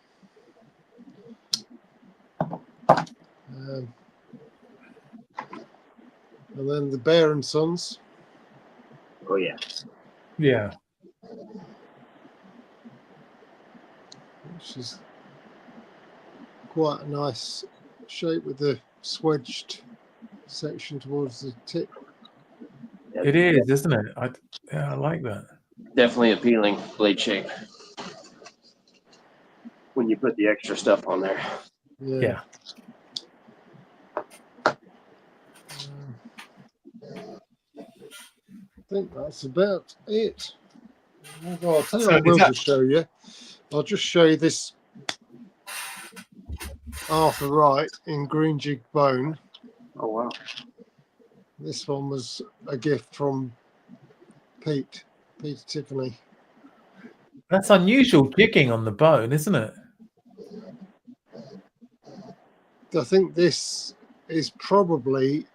And then the Bear and Sons. Oh yeah. Yeah. Which is quite a nice shape with the swedged section towards the tip. It is, isn't it? I like that. Definitely appealing blade shape when you put the extra stuff on there. Yeah. I think that's about it. I'll tell you what I will just show you. I'll just show you this Arthur Wright in green jig bone. Oh wow. This one was a gift from Peter Tiffany. That's unusual jigging on the bone, isn't it? I think this is probably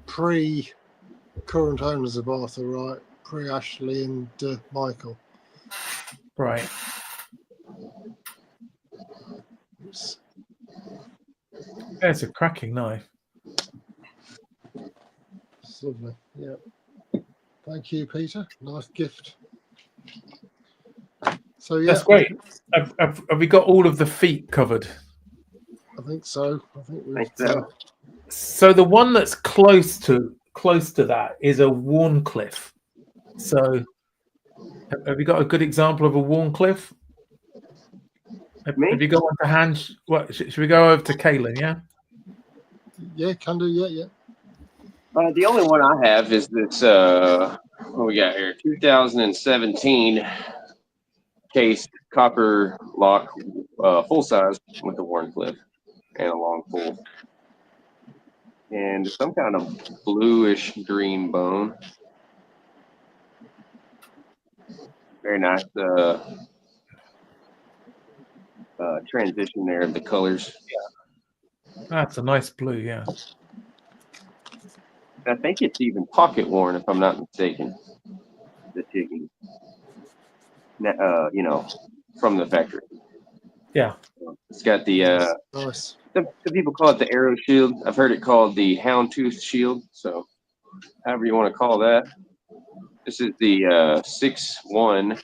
pre-current owners of Arthur Wright, pre-Ashley and Michael. Right. It's a cracking knife. It's lovely. Yeah. Thank you, Peter. Nice gift. So yeah, that's great. Have we got all of the feet covered? I think so. I think we've. So the one that's close to that is a Warncliffe. So, have you got a good example of a Warncliffe? Have you got one to hand? What should we go over to Calen? Yeah. Yeah, can do. Yeah. The only one I have is this. What we got here? 2017 case copper lock, full size with a Warncliffe and a long pull, and some kind of bluish green bone. Very nice transition there of the colors. That's a nice blue. Yeah. I think it's even pocket worn, if I'm not mistaken. The jigging, from the factory. Yeah. It's got the Nice. some people call it the arrow shield. I've heard it called the houndtooth shield. So, however you want to call that. This is the 6-1.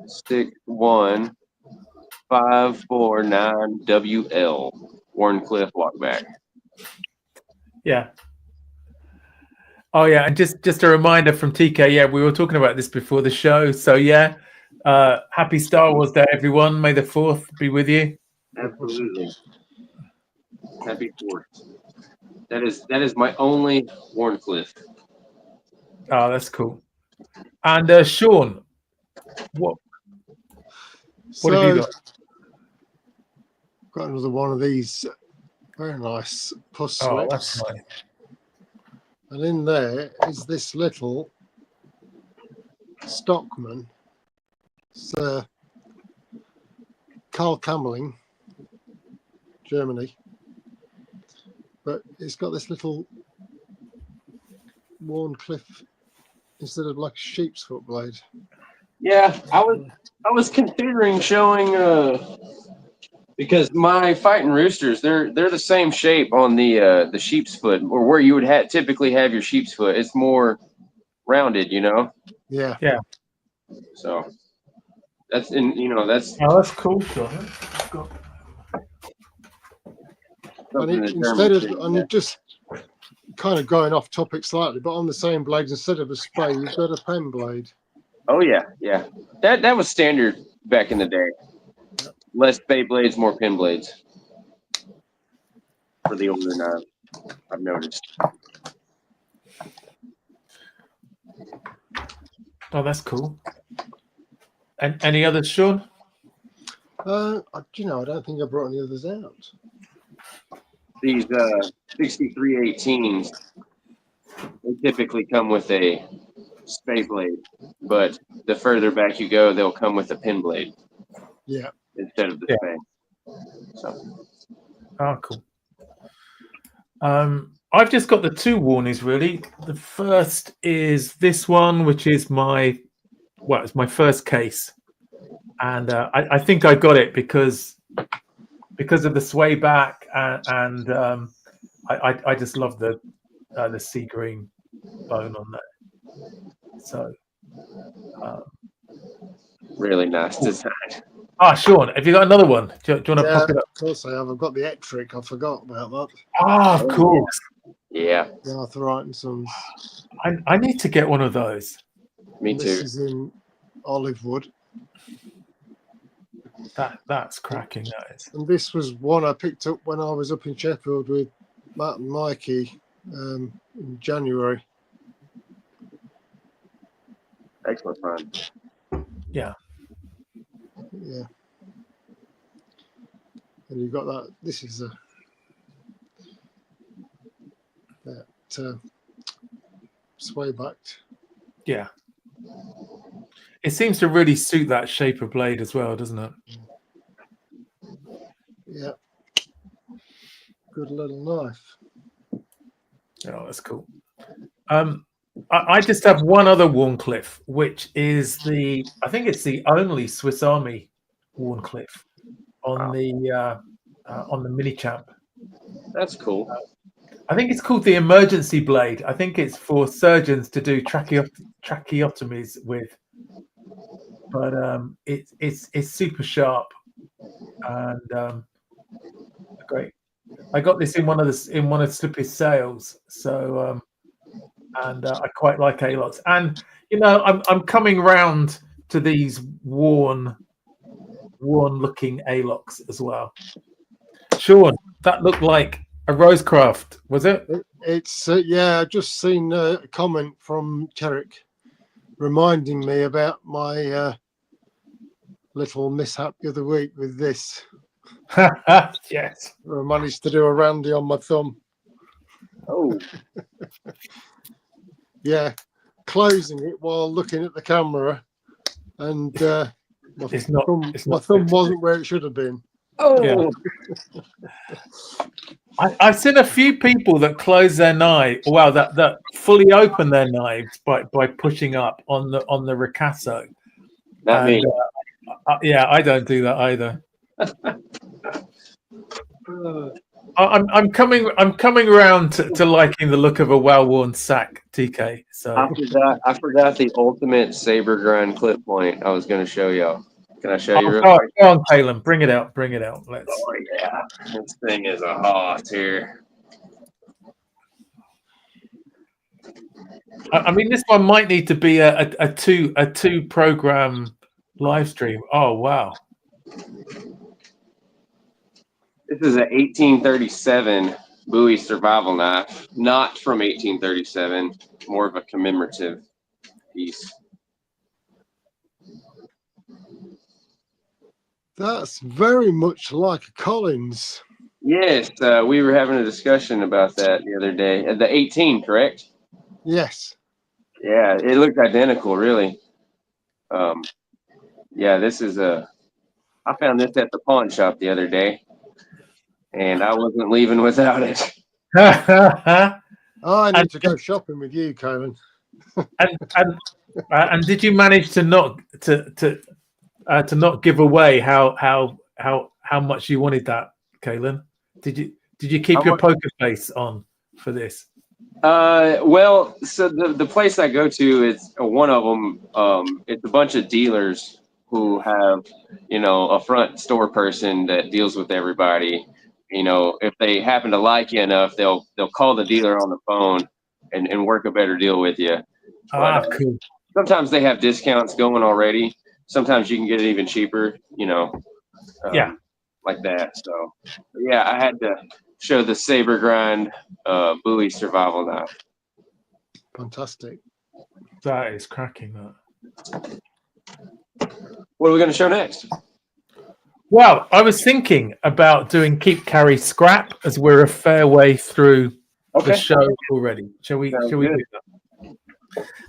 61549 WL Warncliffe lockback. Yeah. Oh yeah, and just a reminder from TK. Yeah, we were talking about this before the show. So yeah, happy Star Wars Day, everyone. May the 4th be with you. Absolutely. Happy 4th. That is my only Warncliffe. Oh, that's cool. And Sean, what have you got? Got another one of these very nice puss Oh, slips. that's nice. And in there is this little Stockman. It's Carl Cameling, Germany. But it's got this little Warncliffe instead of like a sheep's foot blade. Yeah, I was considering showing because my fighting roosters, they're the same shape on the sheep's foot, or where you would typically have your sheep's foot. It's more rounded, Yeah. Yeah. So that's that's. Oh, that's cool, Sean. And just kind of going off topic slightly, but on the same blades, instead of a spade, you've got a pen blade. Oh yeah. That was standard back in the day. Less spade blades, more pin blades for the older knives. I've noticed. Oh, that's cool. And any others, Sean? I don't think I brought any others out. These 6318s, they typically come with a spade blade, but the further back you go, they'll come with a pin blade. Yeah. Instead of the spade. So. Oh, cool. I've just got the 2 warnings really. The first is this one, which is it's my first case, and I think I got it because of the sway back, and I just love the sea green bone on that. So really nice design. Sean, have you got another one? Do you want to pop it up? Of course I have. I've got the Ettrick. I forgot about that. Of course. Yeah. The Arthur and Sons. I need to get one of those. Me too. This is in olive wood. That's cracking, that is. And this was one I picked up when I was up in Sheffield with Matt and Mikey in January. Excellent fun. Yeah. Yeah. And you've got that. This is that sway backed. Yeah. It seems to really suit that shape of blade as well, doesn't it? Yeah. Good little knife. Oh, that's cool. I just have one other Warncliffe, which is I think it's the only Swiss Army Warncliffe on the mini champ. That's cool. I think it's called the emergency blade. I think it's for surgeons to do tracheotomies with. But it's super sharp and great. I got this in one of Slippy's sales, so and I quite like A-locks. And you know, I'm coming round to these worn-looking A-locks as well. Sean, that looked like a Rosecraft, was it? It's yeah. I've just seen a comment from Cherrick reminding me about my little mishap the other week with this. Yes. I managed to do a Randy on my thumb. Oh, Yeah, closing it while looking at the camera, and my It's not. thumb, It's my not. thumb wasn't where it should have been. oh, I've seen a few people that close their knife. Well, that fully open their knives by pushing up on the ricasso. not me. Yeah, I don't do that either. I'm coming around to liking the look of a well-worn sack, TK. So I forgot the ultimate saber grind clip point I was going to show y'all. Can I show you real go quick? on, Calen, bring it out. Let's. Oh yeah, this thing is a hoss here. I mean, this one might need to be a two program live stream. Oh wow. This is a 1837 Bowie survival knife, not from 1837, more of a commemorative piece. That's very much like a Collins. Yes, we were having a discussion about that the other day. The 18, correct? Yes. Yeah, it looked identical, really. Yeah, this is I found this at the pawn shop the other day, and I wasn't leaving without it. I need to go shopping with you, Calen. And did you manage to not give away how much you wanted that, Calen? Did you keep your poker face on for this? Well, so the place I go to, it's one of them. It's a bunch of dealers who have, a front store person that deals with everybody. If they happen to like you enough, they'll call the dealer on the phone and work a better deal with you. Cool. Sometimes they have discounts going already. Sometimes you can get it even cheaper, like that. So, yeah, I had to show the saber grind Bowie survival knife. Fantastic. That is cracking, that. What are we going to show next? Well, I was thinking about doing keep, carry, scrap as we're a fair way through the show already. Shall we do that?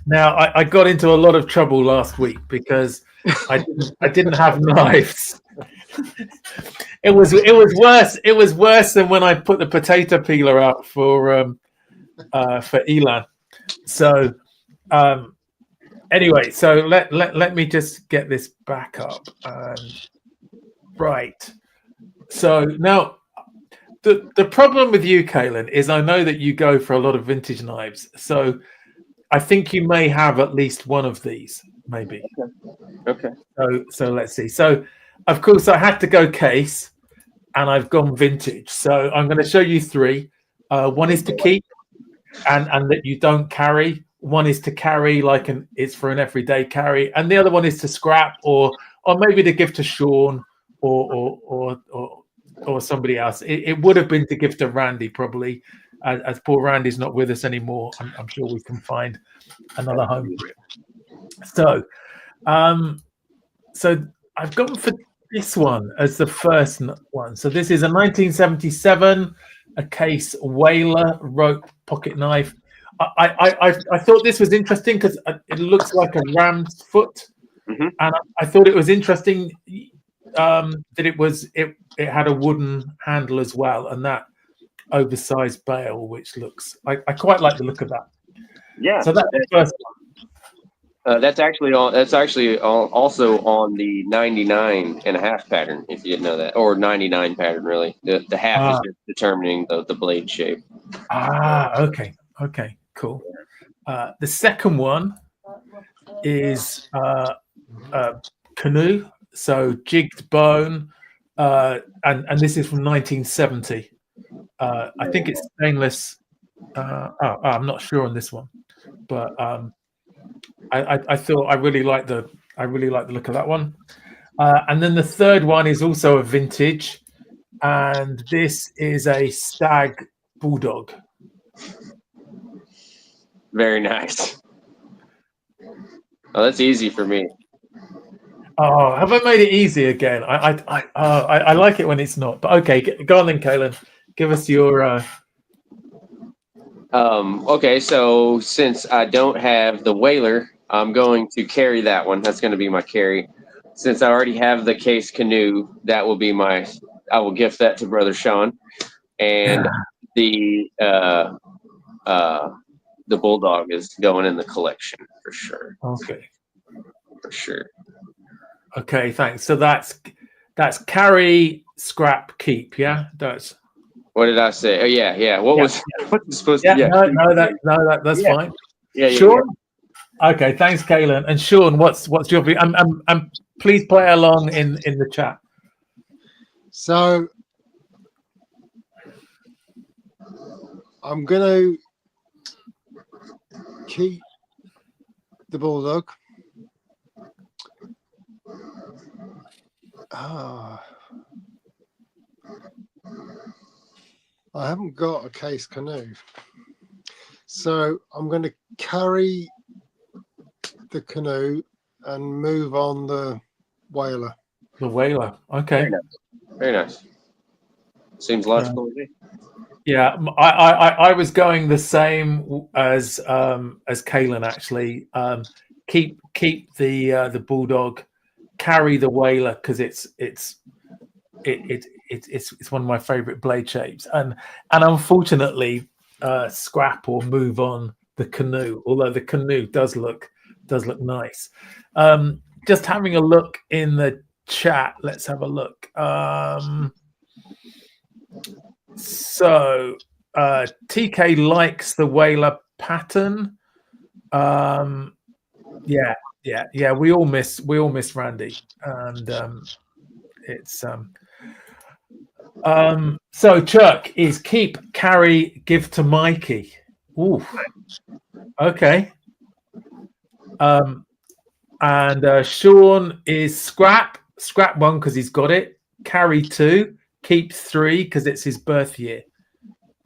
Now, I got into a lot of trouble last week because I didn't have knives. It was worse. It was worse than when I put the potato peeler out for Elan. So anyway, so let me just get this back up. Right. So now the problem with you, Calen, is I know that you go for a lot of vintage knives. So I think you may have at least one of these, maybe. Okay. So let's see. So of course I had to go case, and I've gone vintage. So I'm going to show you three. One is to keep, and that you don't carry. One is to carry, it's for an everyday carry, and the other one is to scrap or maybe to give to Sean or somebody else. It would have been to give to Randy probably, as poor Randy's not with us anymore. I'm sure we can find another home for it. So, so I've gone for this one as the first one. So this is a 1977, a case whaler rope pocket knife. I thought this was interesting because it looks like a ram's foot, and I thought it was interesting that it had a wooden handle as well, and that oversized bail, which looks I quite like the look of that. Yeah. So that's the first one. That's actually also on the 99.5 pattern, if you didn't know that, or 99 pattern really. The half is just determining the blade shape. Okay, cool. The second one is canoe, so jigged bone, and this is from 1970. I think it's stainless. I'm not sure on this one. but I thought I really like the look of that one. And then the third one is also a vintage, and this is a stag bulldog. Very nice. Oh, that's easy for me. Oh, have I made it easy again? I like it when it's not. But okay, go on then, Calen. Give us your. Okay, so since I don't have the whaler, I'm going to carry that one. That's going to be my carry. Since I already have the case canoe, that will be my. I will gift that to Brother Sean, and the bulldog is going in the collection for sure. Okay. For sure. Okay, thanks. So that's carry, scrap, keep. Yeah, that's. What did I say? Oh yeah. What was supposed to? Yeah, that's Yeah. fine. Yeah. Sean. Okay, thanks, Calen. And Sean, what's your view? Please play along in the chat. So I'm going to keep the bulldog. I haven't got a case canoe, so I'm going to carry the canoe and move on the whaler. The whaler. Okay. Very nice. Seems logical to me. Yeah, I was going the same as Calen actually. Keep the bulldog, carry the whaler because it's one of my favorite blade shapes, and unfortunately scrap or move on the canoe. Although the canoe does look nice. Just having a look in the chat. Let's have a look. So TK likes the whaler pattern. Yeah. We all miss Randy, and it's so Chuck is keep, carry, give to Mikey. Ooh, okay. And Sean is scrap one because he's got it. Carry 2, keep 3 because it's his birth year.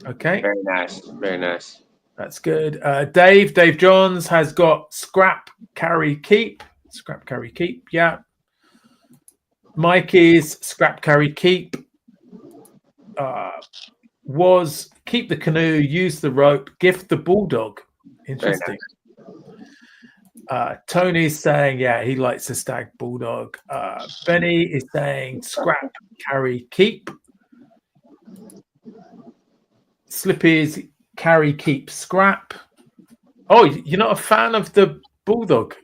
Okay. Very nice. Very nice. That's good. Dave Johns has got scrap, carry, keep. Scrap, carry, keep. Yeah. Mikey's scrap, carry, keep. Was keep the canoe, use the rope, gift the bulldog. Interesting. Tony's saying, yeah, he likes the stag bulldog. Benny is saying scrap, carry, keep. Slippy's carry, keep, scrap. Oh, you're not a fan of the bulldog?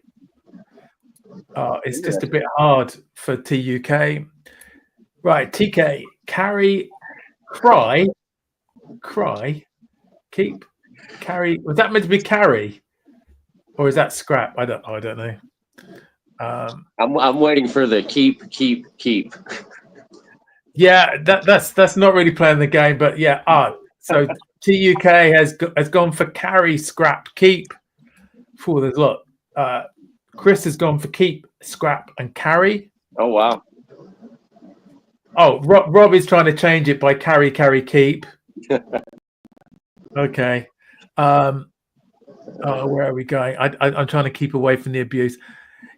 It's just a bit hard for TUK. Right, TK, carry, cry, keep, carry. Was that meant to be carry? Or is that scrap? I don't know. I'm waiting for the keep. Yeah, that's not really playing the game, but yeah. So TUK has gone for carry, scrap, keep. For there's a lot. Chris has gone for keep, scrap, and carry. Oh wow. Oh, Rob is trying to change it by carry, keep. Okay. Where are we going? I'm trying to keep away from the abuse.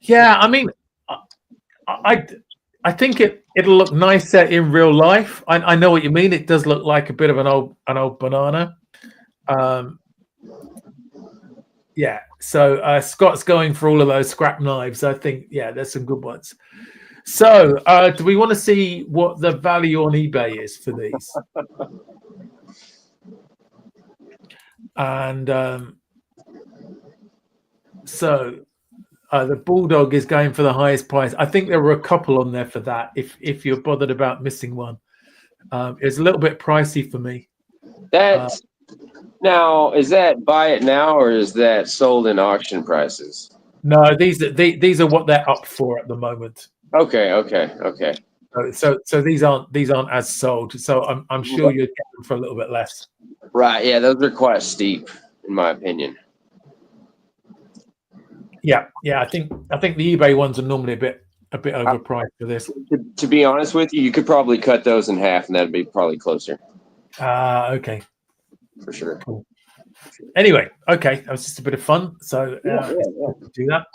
Yeah, I mean, I think it'll look nicer in real life. I know what you mean. It does look like a bit of an old banana. Yeah. So Scott's going for all of those scrap knives. I think there's some good ones. So do we want to see what the value on eBay is for these? And so the bulldog is going for the highest price. I think there were a couple on there for that. If you're bothered about missing one, it's a little bit pricey for me. That's now, is that buy it now or is that sold in auction prices? No, these are what they're up for at the moment. Okay. So these aren't as sold. So I'm sure you'd get them for a little bit less. Right. Yeah, those are quite steep in my opinion. Yeah. I think the eBay ones are normally a bit overpriced for this. To be honest with you, you could probably cut those in half, and that'd be probably closer Okay. for sure. Cool. Anyway, okay, that was just a bit of fun. So Yeah. do that.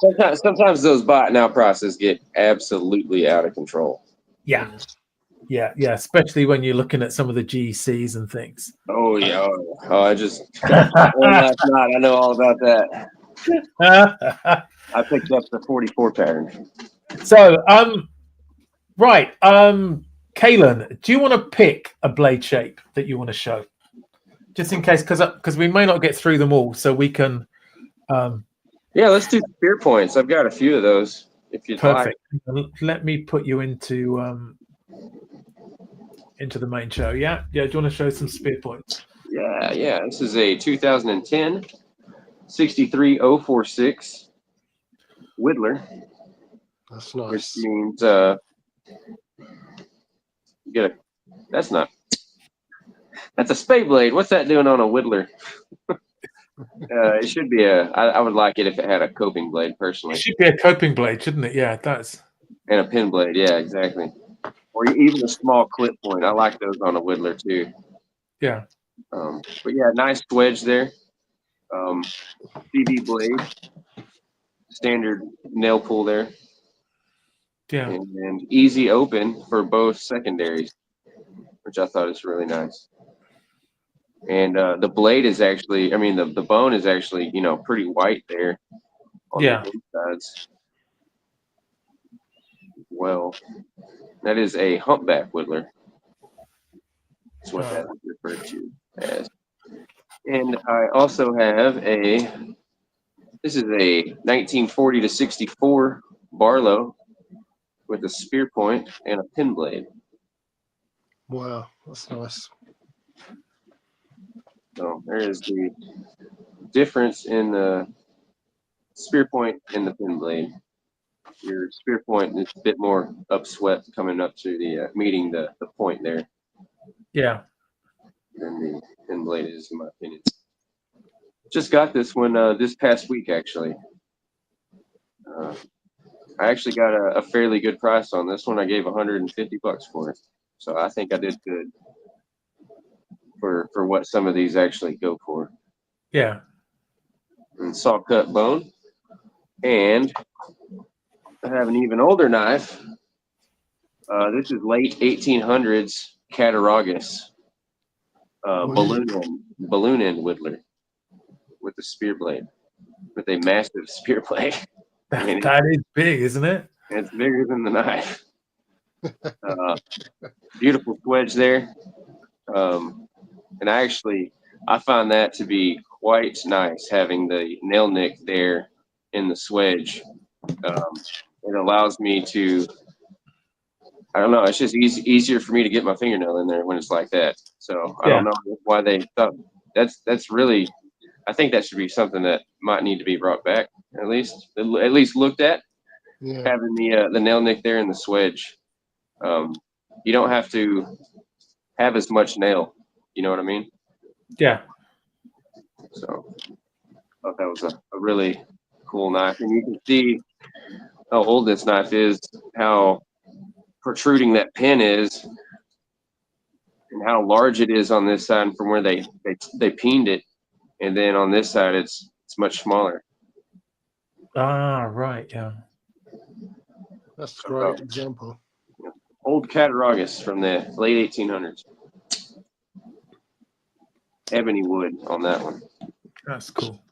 Sometimes those buy it now prices get absolutely out of control. Yeah. Especially when you're looking at some of the GCs and things. Oh yeah. Oh, I just last night. I know all about that. I picked up the 44 pattern. So, right, Calen, do you want to pick a blade shape that you want to show, just in case, because we may not get through them all, so we can. Yeah, let's do spear points. I've got a few of those. If you'd Perfect. Let me put you into the main show. Yeah. Do you want to show some spear points? Yeah. This is a 2010 63046 Whittler. That's nice. Which means that's a spade blade. What's that doing on a Whittler? It should be I would like it if it had a coping blade personally. It should be a coping blade, shouldn't it? Yeah, it does. And a pin blade, yeah, exactly. Or even a small clip point. I like those on a Whittler too. Yeah. But yeah, nice wedge there. CD blade, standard nail pull there. Yeah. And easy open for both secondaries, which I thought is really nice. And the blade is actually, the bone is actually, pretty white there on the insides. Well, that is a humpback Whittler. That's what that is referred to as. And I also have this is a 1940 to 64 Barlow with a spear point and a pin blade. Wow, that's nice. So there is the difference in the spear point and the pin blade. Your spear point is a bit more upswept coming up to the meeting the point there. Yeah. Than the pin blade is, in my opinion. Just got this one this past week, actually. I actually got a fairly good price on this one. I gave $150 for it, so I think I did good for what some of these actually go for. Yeah. And saw cut bone, and I have an even older knife. This is late 1800s Cattaraugus balloon end Whittler with a spear blade, with a massive spear blade. That is big, isn't it? It's bigger than the knife. Beautiful swedge there. And I find that to be quite nice, having the nail nick there in the swedge. It allows me to, I don't know, it's just easier for me to get my fingernail in there when it's like that. So I don't know why they thought that's really, I think that should be something that might need to be brought back, at least looked at. Yeah. Having the nail nick there in the swedge. You don't have to have as much nail. You know what I mean? Yeah. So I thought that was a really cool knife. And you can see how old this knife is, how protruding that pin is, and how large it is on this side from where they peened it. And then on this side, it's much smaller. Ah, right, yeah. That's a great example. Old Cattaraugus from the late 1800s. Ebony wood on that one. That's cool.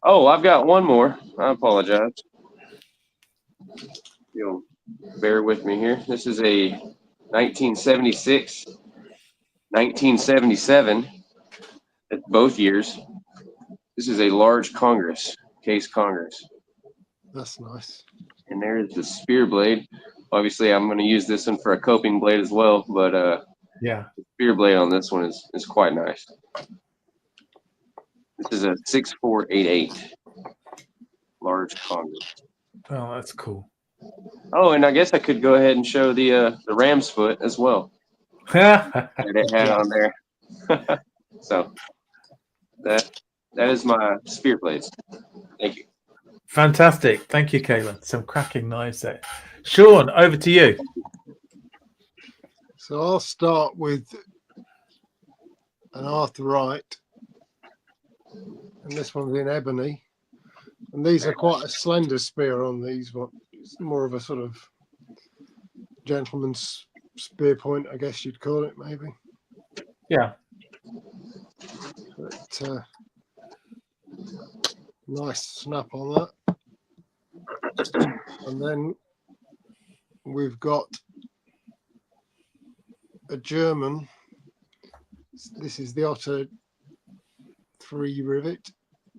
Oh, I've got one more. I apologize. You'll bear with me here. This is a 1976, 1977, both years. This is a large case Congress. That's nice. And there's the spear blade. Obviously, I'm going to use this one for a coping blade as well, but yeah, the spear blade on this one is quite nice. This is a 6488 large Congress. Oh, that's cool. Oh, and I guess I could go ahead and show the ram's foot as well. That it had on there. So that is my spear blades. Thank you. Fantastic. Thank you, Calen. Some cracking knives there. Sean, over to you. So I'll start with an Arthur Wright, and this one's in ebony. And these are quite a slender spear on these, but it's more of a sort of gentleman's spear point, I guess you'd call it, maybe. Yeah. But nice snap on that. And then we've got a German. This is the Otter 3 rivet,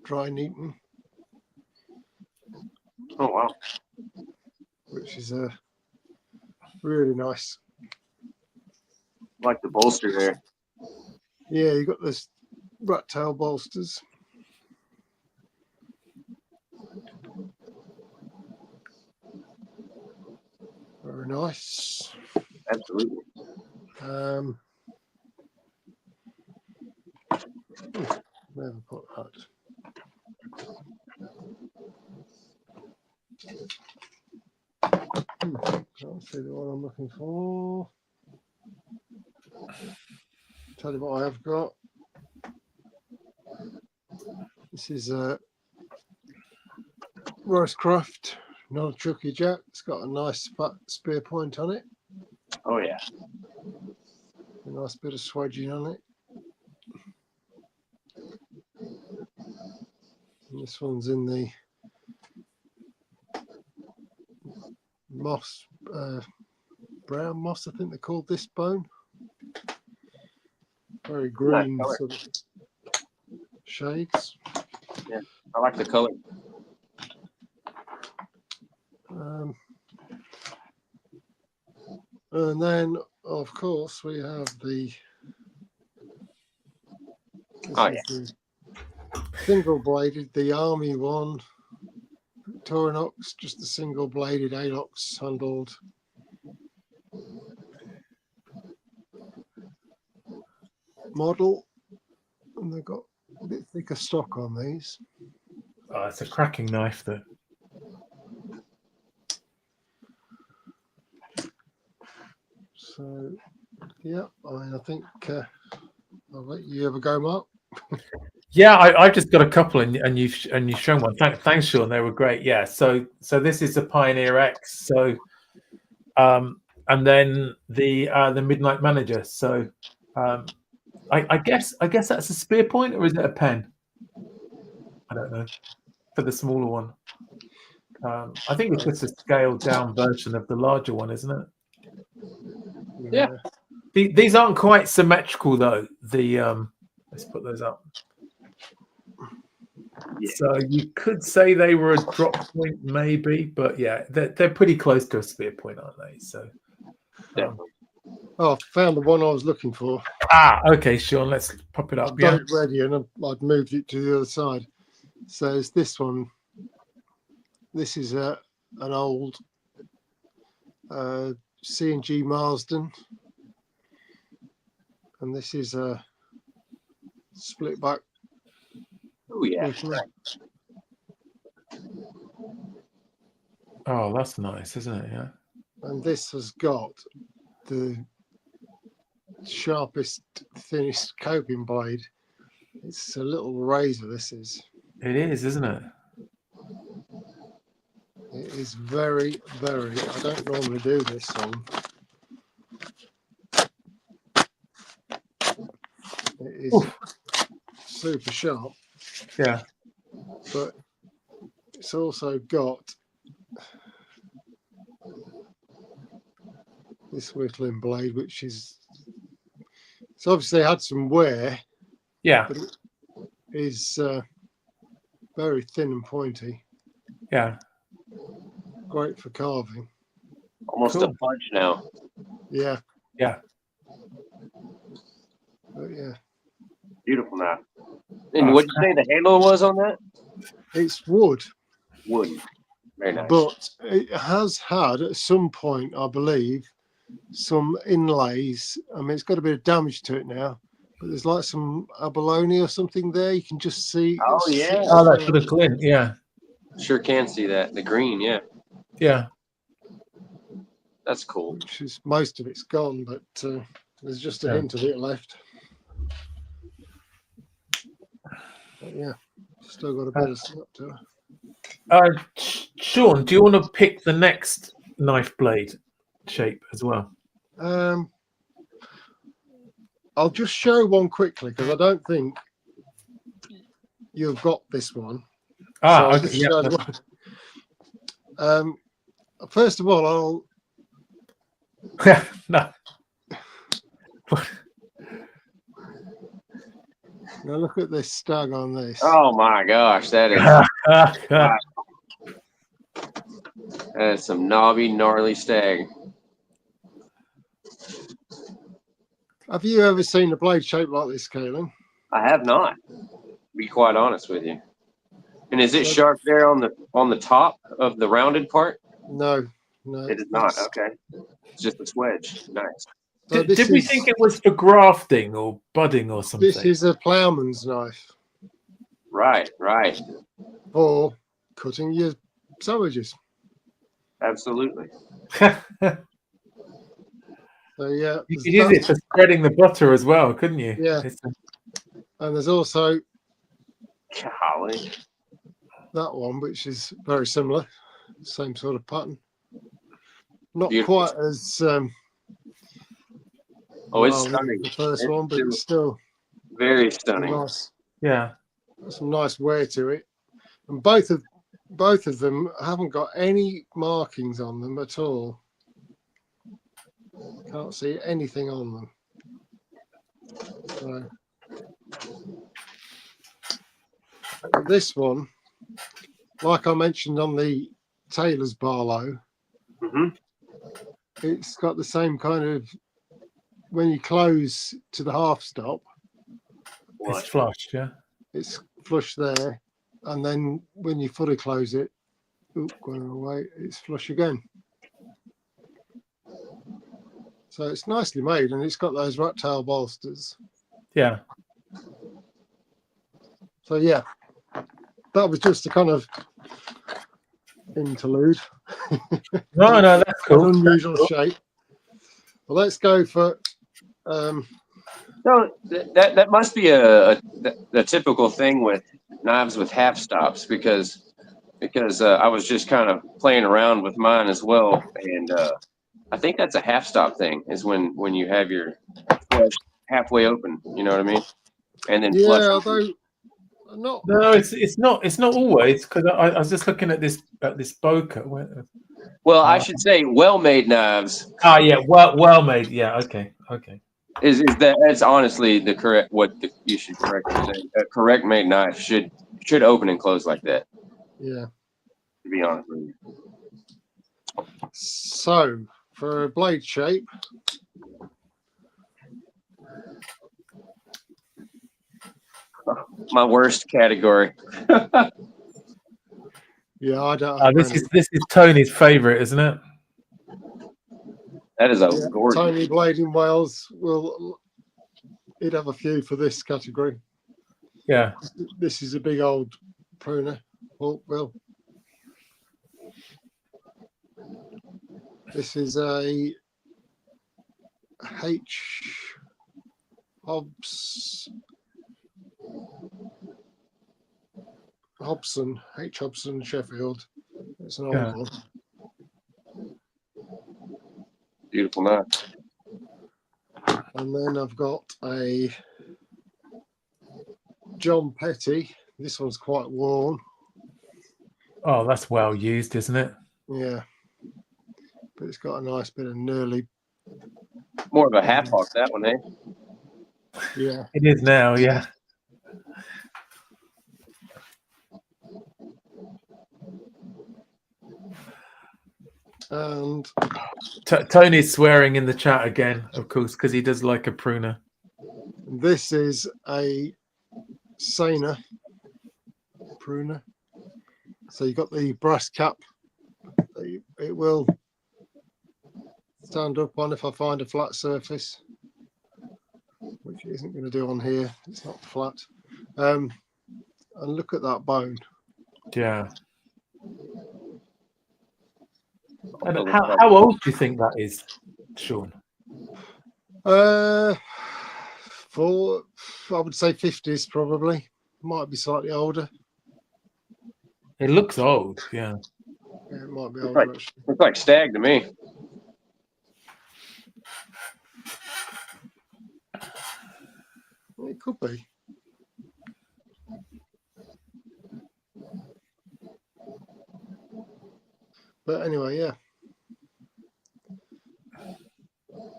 dry neaten. Oh, wow. Which is a really nice. I like the bolster there. Yeah, you got this rat tail bolsters. Very nice. Absolutely. Never put that. Can't see the one I'm looking for. Tell you what I have got. This is a Ricecraft, not a Chucky Jack. It's got a nice fat spear point on it. Oh, yeah. A nice bit of swedging on it. And this one's in the moss, brown moss, I think they called this bone. Very green Nice sort of shades. Yeah, I like the color. And then, of course, we have the single bladed, the Army one, Victorinox, just a single bladed Alox handled. Model, and they've got a bit thicker stock on these. Oh, it's a cracking knife, though. So, yeah, I think I'll let you have a go, Mark. Yeah, I've just got a couple, and you've shown one. Thanks, Sean. They were great. Yeah. So this is the Pioneer X. So, and then the Midnight Manager. So, I guess that's a spear point, or is it a pen? I don't know. For the smaller one, I think it's just a scaled down version of the larger one, isn't it? Yeah. These aren't quite symmetrical though. Let's put those up. Yeah. So you could say they were a drop point, maybe, but yeah, they're pretty close to a spear point, aren't they? So. Oh, I found the one I was looking for. Okay, Sean, let's pop it up. I've got it ready, and I'd moved it to the other side. So it's this one. This is an old C&G Marsden, and this is a split back. Oh yeah. Oh, that's nice, isn't it? Yeah. And this has got the sharpest, thinnest coping blade. It's a little razor. This is. It is, isn't it? It is very, very. I don't normally do this on. It is super sharp. Yeah. But it's also got this whittling blade, which is. It's obviously had some wear. Yeah. But it is very thin and pointy. Yeah. Great for carving. Almost a punch now. Yeah. Yeah. But yeah. Beautiful knife. And what did you say the handle was on that? It's wood. Wood. Very nice. But it has had at some point, I believe, some inlays. I mean, it's got a bit of damage to it now, but there's like some abalone or something there. You can just see. Oh yeah. Oh, that's for the glint. Yeah. Sure can see that. The green, yeah. Yeah. That's cool. Which is most of it's gone, but there's just a Yeah. hint of it left. But yeah, still got a bit of snap to it. Sean, do you want to pick the next knife blade shape as well? I'll just show one quickly because I don't think you've got this one. Ah, So okay. Yeah. First of all, No. now look at this stag on this. Oh my gosh, that is some knobby, gnarly stag. Have you ever seen a blade shape like this, Calen? I have not, to be quite honest with you. And is it sharp there on the top of the rounded part? No. It is not. Okay, it's just a swedge. Nice. So Did we think it was for grafting or budding or something? This is a ploughman's knife. Right. Or cutting your sandwiches. Absolutely. So yeah, you could use it for spreading the butter as well, couldn't you? Yeah. And there's also golly, that one, which is very similar, same sort of pattern. Not beautiful. Quite as it's stunning. the first it's one, but it's still very stunning. nice. Yeah, some nice wear to it, and both of them haven't got any markings on them at all. Can't see anything on them. So, this one, like I mentioned on the Taylor's Barlow, it's got the same kind of, when you close to the half stop, it's flush. Yeah, it's flush there, and then when you fully close it, going away, it's flush again. So it's nicely made, and it's got those rat tail bolsters. Yeah. So yeah, that was just a kind of interlude. No, that's cool. An unusual shape. Well, let's go for. So that must be a typical thing with knives with half stops because I was just kind of playing around with mine as well, and I think that's a half stop thing, is when you have your flush halfway open, you know what I mean, and then flush. Although not. No, it's not always, because I was just looking at this Boca. Well, I should say well-made knives. Ah, yeah, well made. Yeah, okay. Is that's honestly the correct you should correctly say. A correct made knife should open and close like that. Yeah. To be honest with you. So for a blade shape, my worst category. yeah, I don't. This is Tony's favorite, isn't it? That is a gorgeous. Tony Blade in Wales he'd have a few for this category. Yeah. This is a big old pruner. Oh, well. This is a H. Hobson Sheffield. It's an old one. Beautiful knife. And then I've got a John Petty. This one's quite worn. Oh, that's well used, isn't it? Yeah. But it's got a nice bit of knurly. More of a half hawk, that one, eh? Yeah. It is now, yeah. And Tony's swearing in the chat again, of course, because he does like a pruner. this is a Saner pruner. So you've got the brass cap. It will stand up on if I find a flat surface, which it isn't going to do on here. It's not flat. And look at that bone. Yeah. And how old do you think that is, Sean? I would say 50s probably. Might be slightly older. It looks old, yeah. Yeah, it might be older actually. Looks like stag to me. It could be. But anyway, yeah.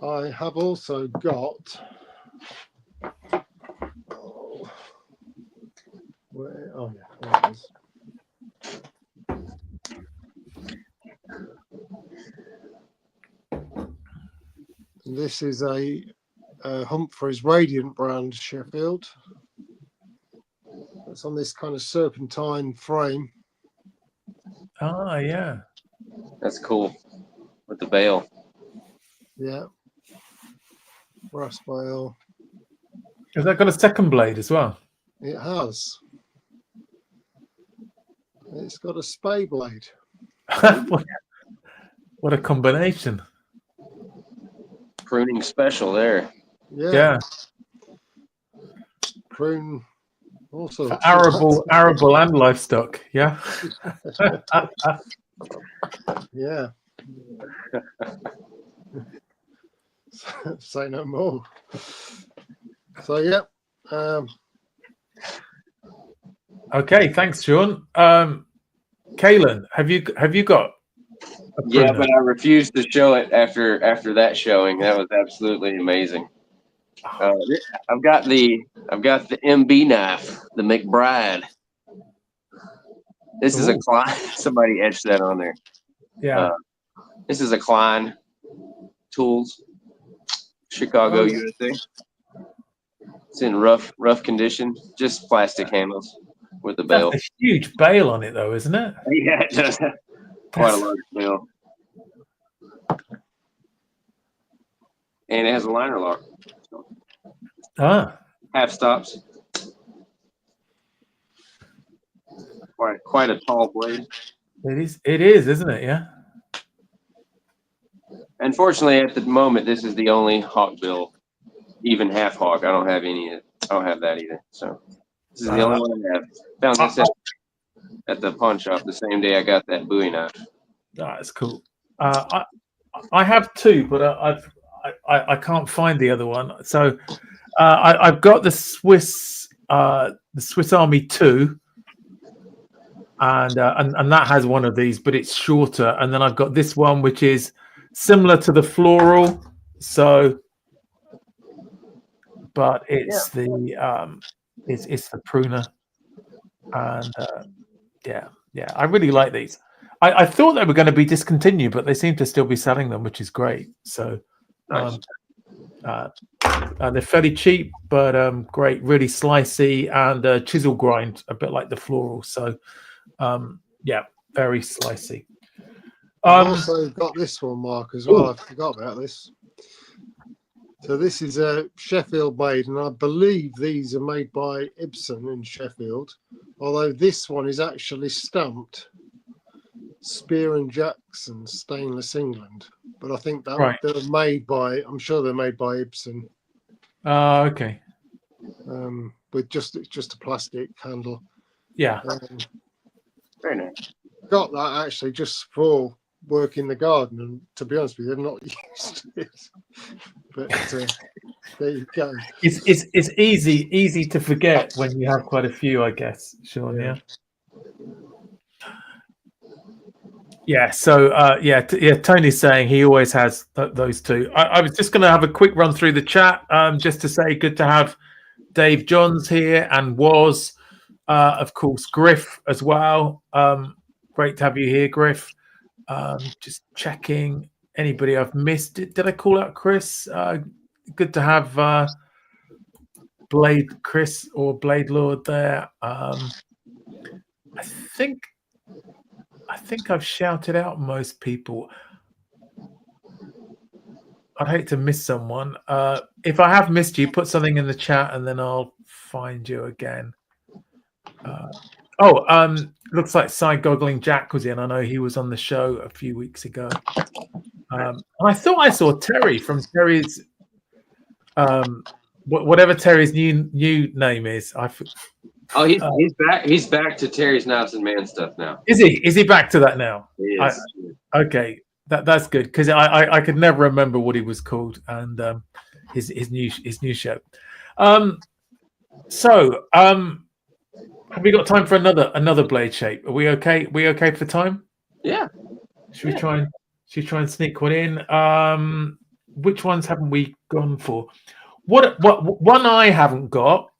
I have also got. Oh yeah, there it is. This is a Humphreys Radiant brand Sheffield. It's on this kind of serpentine frame. Ah, yeah. That's cool. With the veil. Yeah. Brass veil. Has that got a second blade as well? It has. It's got a spay blade. What a combination. Pruning special there. Yeah. Prune also For arable and livestock. Yeah. Yeah. Say no more. So yeah. Okay, thanks, Sean. Calen, have you got? Yeah, but I refused to show it after that showing. That was absolutely amazing. I've got the MB knife, the McBride. This is a Klein. Somebody etched that on there. Yeah. This is a Klein Tools, Chicago, USA. It's in rough condition, just plastic handles with a bale. That's a huge bale on it, though, isn't it? Yeah, it does have quite a large bale. And it has a liner lock. Half stops. Quite a tall blade. It is, isn't it? Yeah. Unfortunately, at the moment, this is the only hawk bill, even half hawk. I don't have any. I don't have that either. So this is the only one I have. Found this at the pawn shop the same day I got that Bowie knife. That's cool. I have two, but I can't find the other one. So I've got the Swiss Army 2. And that has one of these, but it's shorter. And then I've got this one, which is similar to the floral. So, but it's it's the pruner, and yeah, I really like these. I thought they were going to be discontinued, but they seem to still be selling them, which is great. So, Nice. they're fairly cheap, but great, really slicey and chisel grind, a bit like the floral. So. Yeah, very slicey. I've also got this one, Mark, as well. I forgot about this. So this is a Sheffield made, and I believe these are made by Ibsen in Sheffield. Although this one is actually stamped Spear and Jackson, Stainless, England. But I think that they're made by. I'm sure they're made by Ibsen. Okay. With just a plastic handle. Yeah. Very nice. Got that actually just for work in the garden, and to be honest with you, I've not used it. But there you go. It's easy to forget when you have quite a few, I guess, Sean. Yeah. Yeah. So Tony's saying he always has those two. I was just going to have a quick run through the chat, just to say good to have Dave Johns here and of course, Griff as well. Great to have you here, Griff. Just checking anybody I've missed. Did I call out Chris? Good to have Blade Chris or Blade Lord there. I think I've shouted out most people. I'd hate to miss someone. If I have missed you, put something in the chat and then I'll find you again. Oh, looks like Side Goggling Jack was in. I know he was on the show a few weeks ago. I thought I saw Terry from Terry's, whatever Terry's new name is. Oh, he's back. He's back to Terry's Knives and Man stuff now. Is he? Is he back to that now? He is. Okay, that's good because I could never remember what he was called and his new show. So have we got time for another blade shape? Are we okay? We okay for time? Yeah. Should we try and sneak one in? Which ones haven't we gone for? What one I haven't got?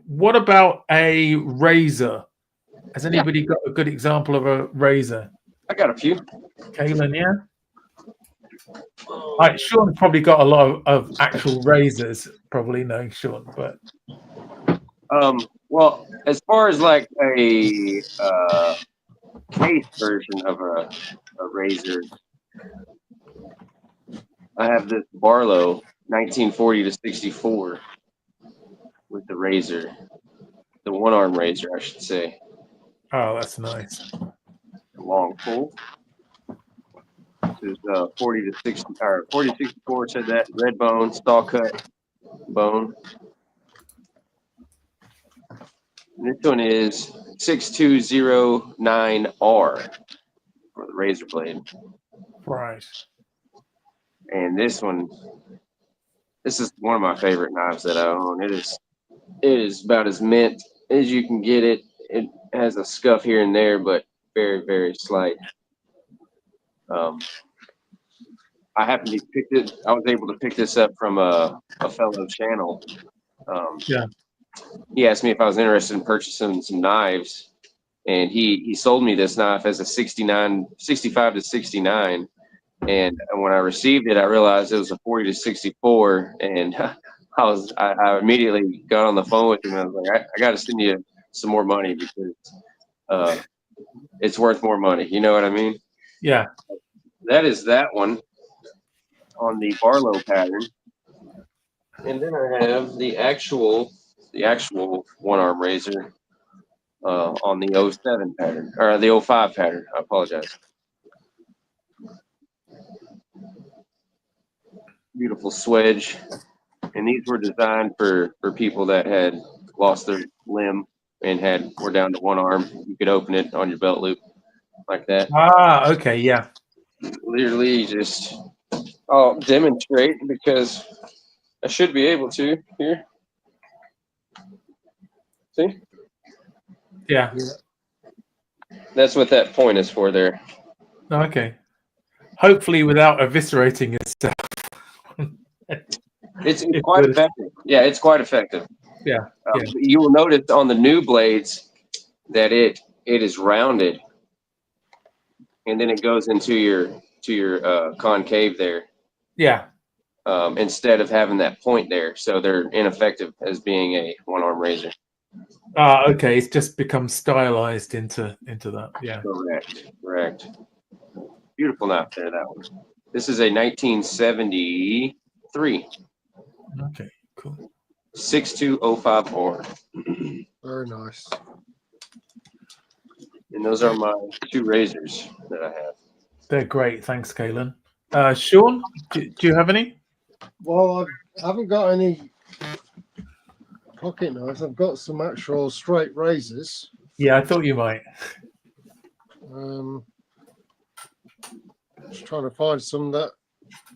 What about a razor? Has anybody got a good example of a razor? I got a few. Calen, yeah. All right, Sean probably got a lot of actual razors. Probably knowing Sean, but well, as far as like a case version of a razor, I have this Barlow 1940 to 64 with the razor, the one-arm razor, I should say. oh, that's nice. The long pull. This is 40 to 60 or 40 to 64. Said that red bone, stall cut bone. And this one is 6209R for the razor blade. Right. And this is one of my favorite knives that I own. It is about as mint as you can get it. It has a scuff here and there, but very, very slight. I happened to pick it. I was able to pick this up from a fellow channel. Yeah. He asked me if I was interested in purchasing some knives, and he sold me this knife as a 65 to 69. And when I received it, I realized it was a 40 to 64, and I immediately got on the phone with him. And I was like, I got to send you some more money because it's worth more money. You know what I mean? Yeah. That is that one on the Barlow pattern, and then I have the actual one-arm razor on the 07 pattern or the 05 pattern. I apologize. Beautiful swedge, and these were designed for people that had lost their limb and were down to one arm. You could open it on your belt loop like that. Ah, okay, yeah. Literally, just I'll demonstrate because I should be able to here. See? Yeah. That's what that point is for there. Okay. Hopefully without eviscerating itself. It's quite effective. Yeah, it's quite effective. Yeah. You will notice on the new blades that it is rounded, and then it goes into your concave there. Yeah. Instead of having that point there, so they're ineffective as being a one-arm razor. Okay. It's just become stylized into that. Yeah. Correct. Beautiful knife there, that one. This is a 1973. Okay. Cool. 62054. Very nice. And those are my two razors that I have. They're great. Thanks, Calen. Sean, do you have any? Well, I haven't got any pocket knives. I've got some actual straight razors. Yeah, I thought you might. Just trying to find some that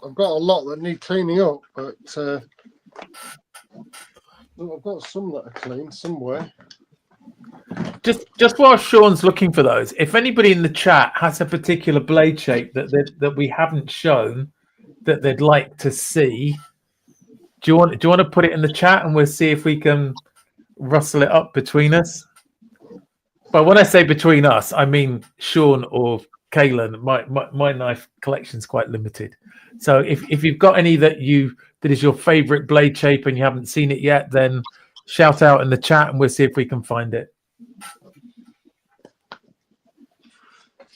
I've got a lot that need cleaning up, but I've got some that are clean somewhere. Just while Sean's looking for those, if anybody in the chat has a particular blade shape that we haven't shown that they'd like to see, do you want to put it in the chat and we'll see if we can rustle it up between us? But when I say between us, I mean Sean or Calen. My knife collection's quite limited. So if you've got any that is your favorite blade shape and you haven't seen it yet, then shout out in the chat and we'll see if we can find it.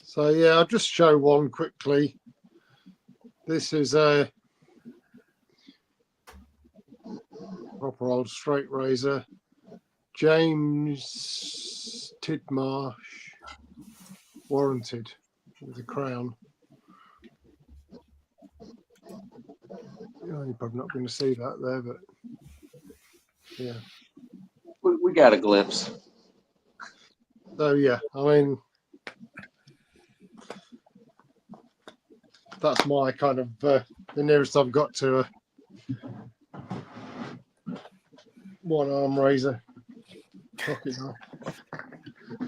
So yeah, I'll just show one quickly. This is a proper old straight razor. James Tidmarsh, warranted with a crown. You're probably not going to see that there, but yeah. We got a glimpse. So yeah, I mean, that's my kind of the nearest I've got to a one-arm razor. Pocket knife.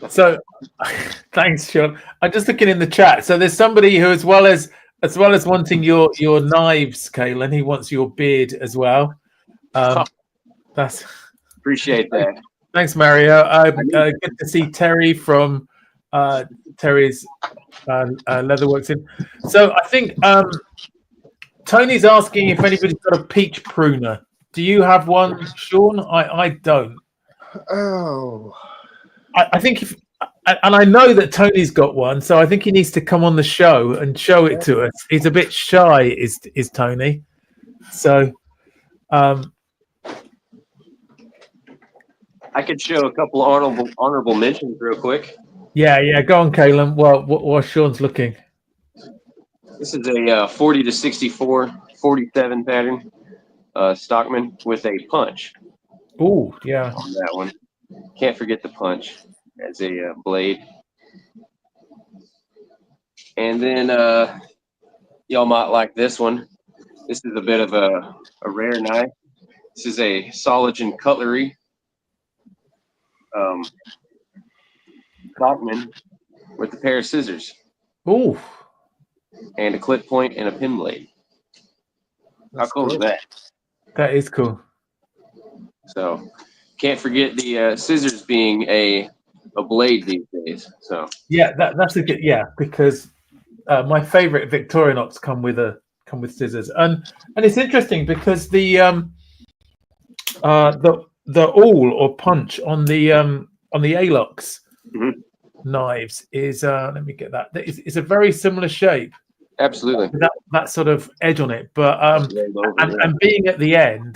So, thanks, Sean. I'm just looking in the chat. So there's somebody who, as well as wanting your knives, Calen, he wants your beard as well. That's Appreciate that. thanks, Mario. Good to see Terry from Terry's Leatherworks. So I think Tony's asking if anybody's got a peach pruner. Do you have one, Sean? I don't. Oh, I think and I know that Tony's got one, so I think he needs to come on the show and show it to us. He's a bit shy, is Tony. So, I could show a couple of honorable mentions real quick. Yeah. Go on, Calen. Well, while Sean's looking. This is a 40 to 64, 47 pattern Stockman with a punch. Oh, yeah. On that one. Can't forget the punch as a blade. And then y'all might like this one. This is a bit of a rare knife. This is a Soligen Cutlery Stockman with a pair of scissors. Oh. And a clip point and a pin blade. How cool is that? That is cool. So can't forget the scissors being a blade these days. So yeah, that's a good because my favorite Victorinox come with scissors, and it's interesting because the awl or punch on the Alox knives is let me get that. It's a very similar shape. Absolutely. That sort of edge on it, but and being at the end,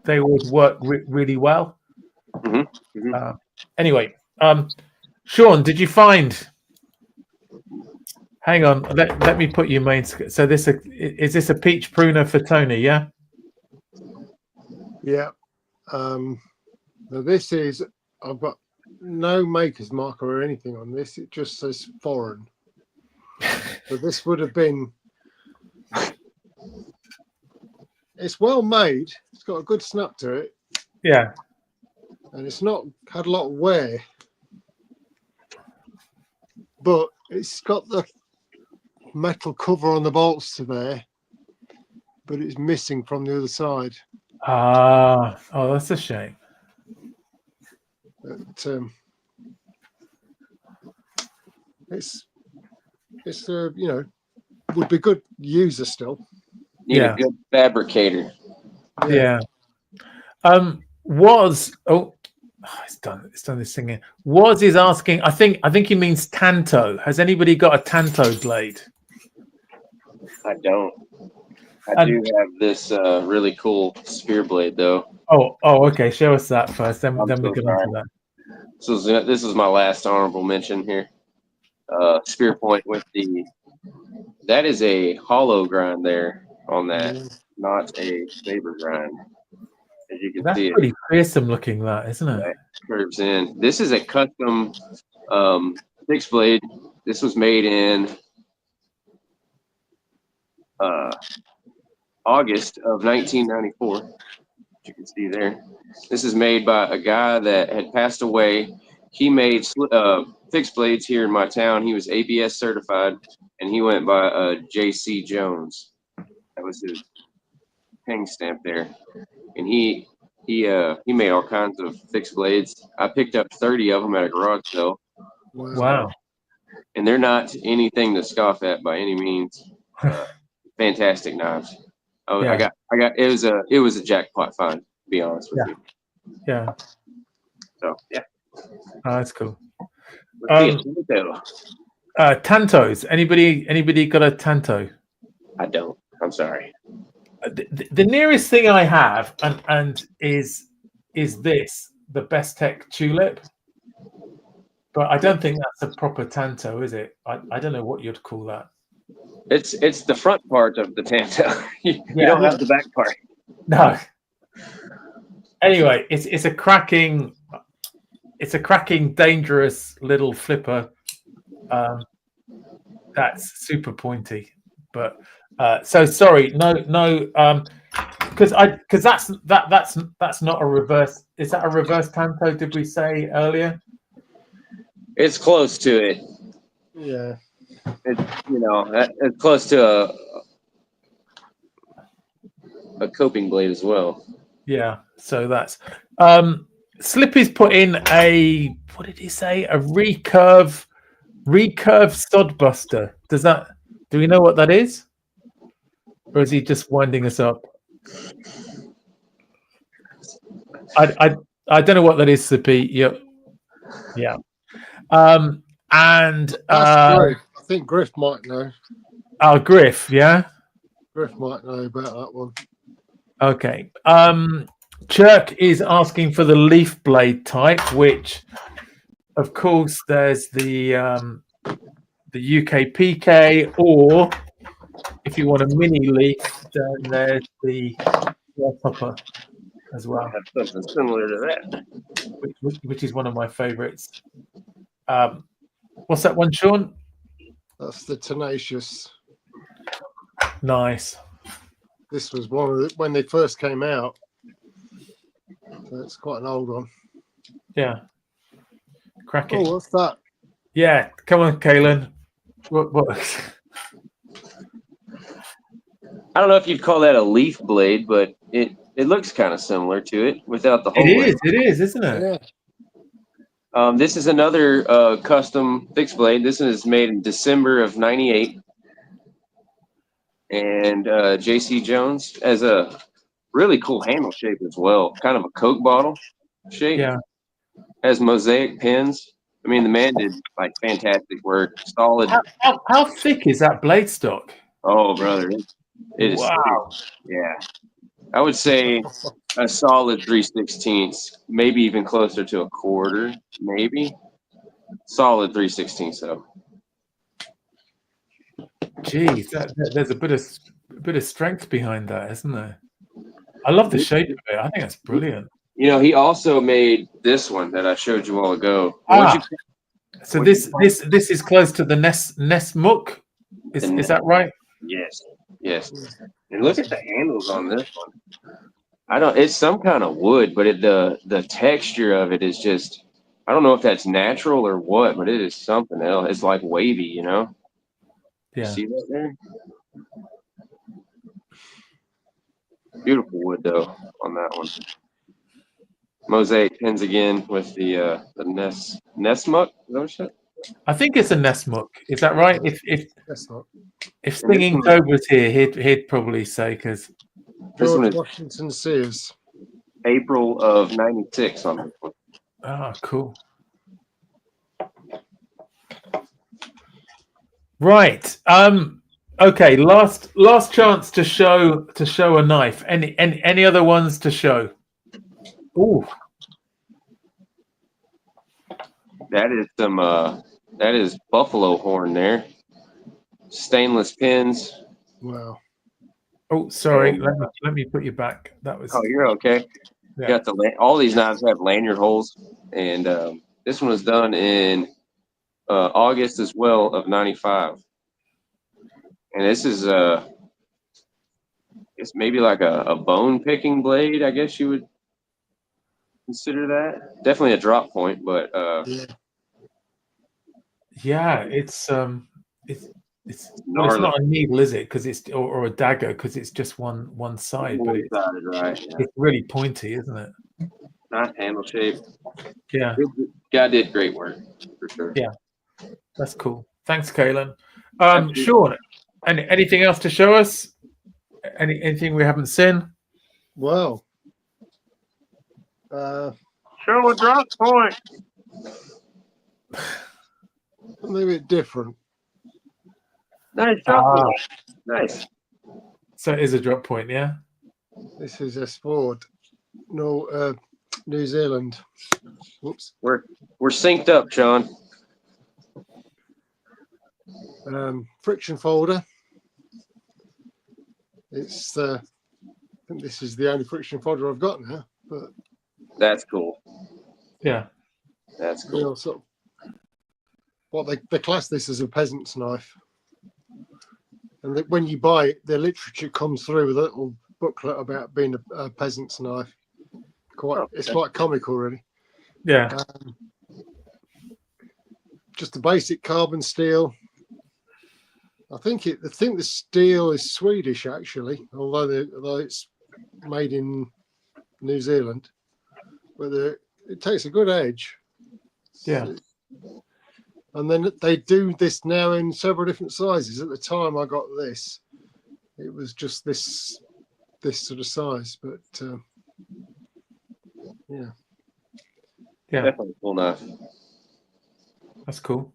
they always work really well. Anyway, Sean, did you find? Hang on, let me put your main. So is this a peach pruner for Tony? Yeah. Yeah. Now this is. I've got no maker's marker or anything on this. It just says foreign. So this would have been. It's well made. It's got a good snap to it. Yeah. And it's not had a lot of wear. But it's got the metal cover on the bolts to there. But it's missing from the other side. Oh, that's a shame. But, it's would be good user still. Need a good fabricator. Yeah. It's done this thing here. Was is asking, I think he means Tanto. Has anybody got a Tanto blade? I don't. I do have this really cool spear blade though. Oh, okay. Show us that first, then we get into that. So this is my last honorable mention here. Spear point with that is a hollow grind there on that, not a saber grind. As you can see, that's pretty fearsome looking, that isn't it? That curves in. This is a custom fixed blade. This was made in August of 1994. You can see there. This is made by a guy that had passed away. He made fixed blades here in my town. He was ABS certified, and he went by J.C. Jones. That was his ping stamp there. And he made all kinds of fixed blades. I picked up 30 of them at a garage sale. Wow. And they're not anything to scoff at by any means. Fantastic knives. Oh, yeah. I got it was a jackpot find, to be honest with you. Yeah. So yeah. Oh, that's cool. Tantos. Anybody got a Tanto? I don't. I'm sorry. The nearest thing I have and is this the Best Tech tulip. But I don't think that's a proper tanto, is it? I don't know what you'd call that. It's the front part of the tanto. you Yeah. don't have the back part. No. Anyway, it's a cracking dangerous little flipper. That's super pointy. But so sorry, no, because that's not a reverse. Is that a reverse tanto? Did we say earlier? It's close to it. Yeah. It's close to a coping blade as well. Yeah. So that's Slippy's put in a, what did he say? A recurve sodbuster. Do we know what that is? Or is he just winding us up? I don't know what that is, Slippy. Yep. Yeah. And That's Griff. I think Griff might know. Oh, Griff, yeah. Griff might know about that one. Okay. Chirk is asking for the leaf blade type, which, of course, there's the UK PK, or if you want a mini leaf, then there's the grasshopper as well. I have something similar to that, which is one of my favorites. What's that one, Sean? That's the Tenacious. Nice. This was one of the, when they first came out. So it's quite an old one. Yeah. Cracking. Oh, what's that? Yeah, come on, Calen. What? I don't know if you'd call that a leaf blade, but it looks kind of similar to it without the hole. It is, isn't it? Yeah. This is another custom fixed blade. This one is made in December of '98. And JC Jones has a really cool handle shape as well, kind of a Coke bottle shape. Yeah. Has mosaic pins. I mean, the man did like fantastic work. Solid. How thick is that blade stock? Oh, brother, it is. Wow. Thick. Yeah, I would say a solid 3/16, maybe even closer to a quarter, maybe. Solid 3/16. So. Geez, there's a bit of strength behind that, isn't there? I love the shape of it. I think that's brilliant. You know, he also made this one that I showed you all ago. So this is close to the Nesmuk. Is that right? Yes. And look at the handles on this one. It's some kind of wood, but the texture of it is just, I don't know if that's natural or what, but it is something else. It's like wavy, you know? Yeah. See that there? Beautiful wood though on that one. Mosaic pins again with the Nesmuk. Is that what you said? I think it's a Nesmuk. Is that right? If Singing Toad was here, he'd probably say, because George Washington Sears. April of '96 on this one. Oh, cool. Right. Okay. Last chance to show a knife. Any other ones to show? Ooh. That is buffalo horn there. Stainless pins. Wow. Oh, sorry. Let me put you back. That was. Oh, you're okay. Yeah. You got all these knives have lanyard holes, and this one was done in August as well of '95. And this is it's maybe like a bone picking blade, I guess you would consider that. Definitely a drop point, but yeah, it's not a needle, is it? Because it's or a dagger, because it's just one side, but it's really pointy, isn't it? Nice handle shape. Yeah. Guy did great work for sure. Yeah, that's cool. Thanks, Calen. Sean, anything else to show us? Anything we haven't seen? Well, show a drop point. Something a bit different. Nice drop point. Nice. So it is a drop point, yeah. This is a Ford. No, New Zealand. Whoops. We're synced up, Sean. Friction folder. It's I think this is the only friction folder I've got now, but That's cool. Yeah. That's cool. real sort of, what they class this as a peasant's knife. And when you buy it, the literature comes through with a little booklet about being a peasant's knife. It's quite comical, really. Yeah. Just the basic carbon steel. I think the steel is Swedish, actually, although it's made in New Zealand. But it takes a good edge. Yeah. And then they do this now in several different sizes. At the time I got this, it was just this sort of size. But yeah. Definitely cool knife. That's cool.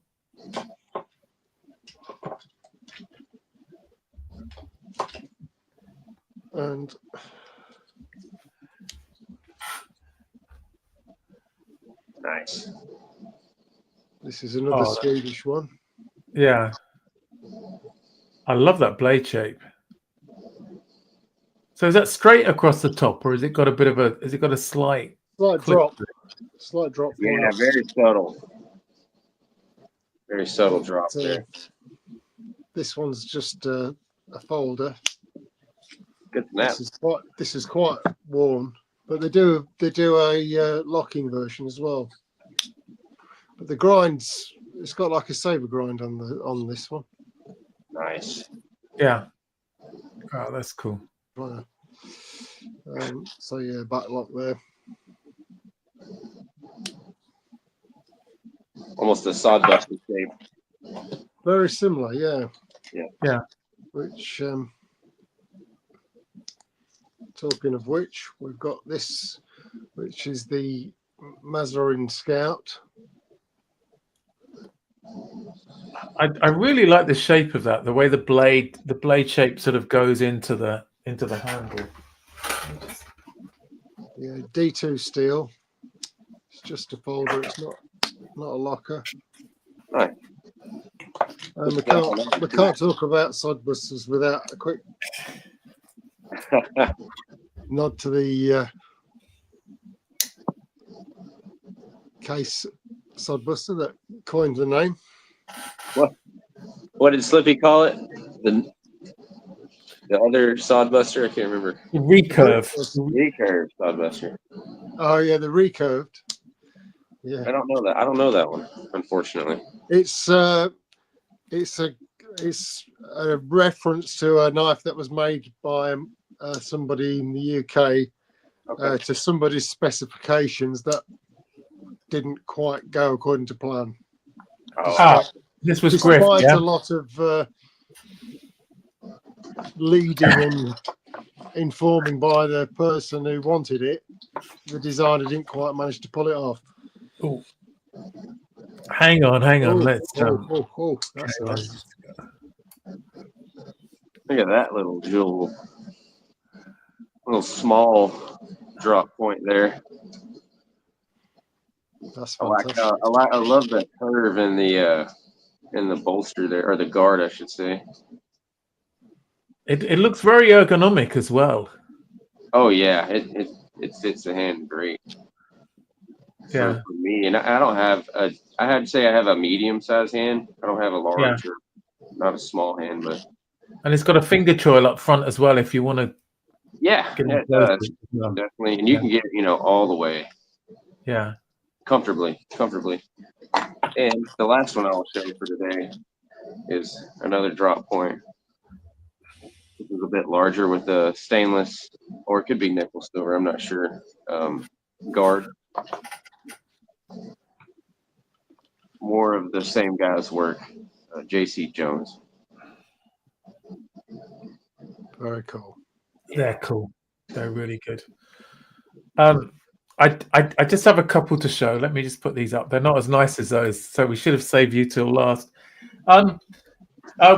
And Nice. this is another Swedish one. Yeah. I love that blade shape. So is that straight across the top, or has it got a bit of a? Has it got a slight Slight drop. Yeah, very subtle. Very subtle drop there. This one's just a folder. Good snap. This is quite worn, but they do a locking version as well. But the grinds, it's got like a saber grind on this one. Nice. Yeah. Oh, that's cool. So yeah, back lock there. Almost a sawdusty shape. Very similar, yeah. Yeah. Which, talking of which, we've got this, which is the Mazarin Scout. I really like the shape of that. The way the blade shape sort of goes into the handle. Yeah, D2 steel. It's just a folder. It's not a locker. Right. And we can't talk about sodbusters without a quick nod to the case sodbuster that coined the name. What did Slippy call it? The other sodbuster? I can't remember. Recurve. Recurve sodbuster. Oh yeah, the recurved. Yeah. I don't know that. I don't know that one, unfortunately. It's a reference to a knife that was made by somebody in the UK to somebody's specifications that didn't quite go according to plan. This was Griff. Quite Yeah? a lot of leading and informing by the person who wanted it. The designer didn't quite manage to pull it off. Ooh. Hang on. Let's. That's nice. Look at that little small drop point there. That's I fantastic. I love that curve in the bolster there, or the guard, I should say. It looks very ergonomic as well. Oh yeah, it fits the hand great. Yeah. For me, and I don't have I had to say I have a medium-sized hand. I don't have a large or not a small hand, but. And it's got a finger choil up front as well if you want to. Yeah, it does. Definitely, and you can get it, all the way. Yeah. Comfortably. And the last one I will show you for today is another drop point. This is a bit larger with the stainless, or it could be nickel silver, I'm not sure, guard. More of the same guy's work, J.C. Jones. Very cool. They're cool. They're really good. I just have a couple to show. Let me just put these up. They're not as nice as those, so we should have saved you till last.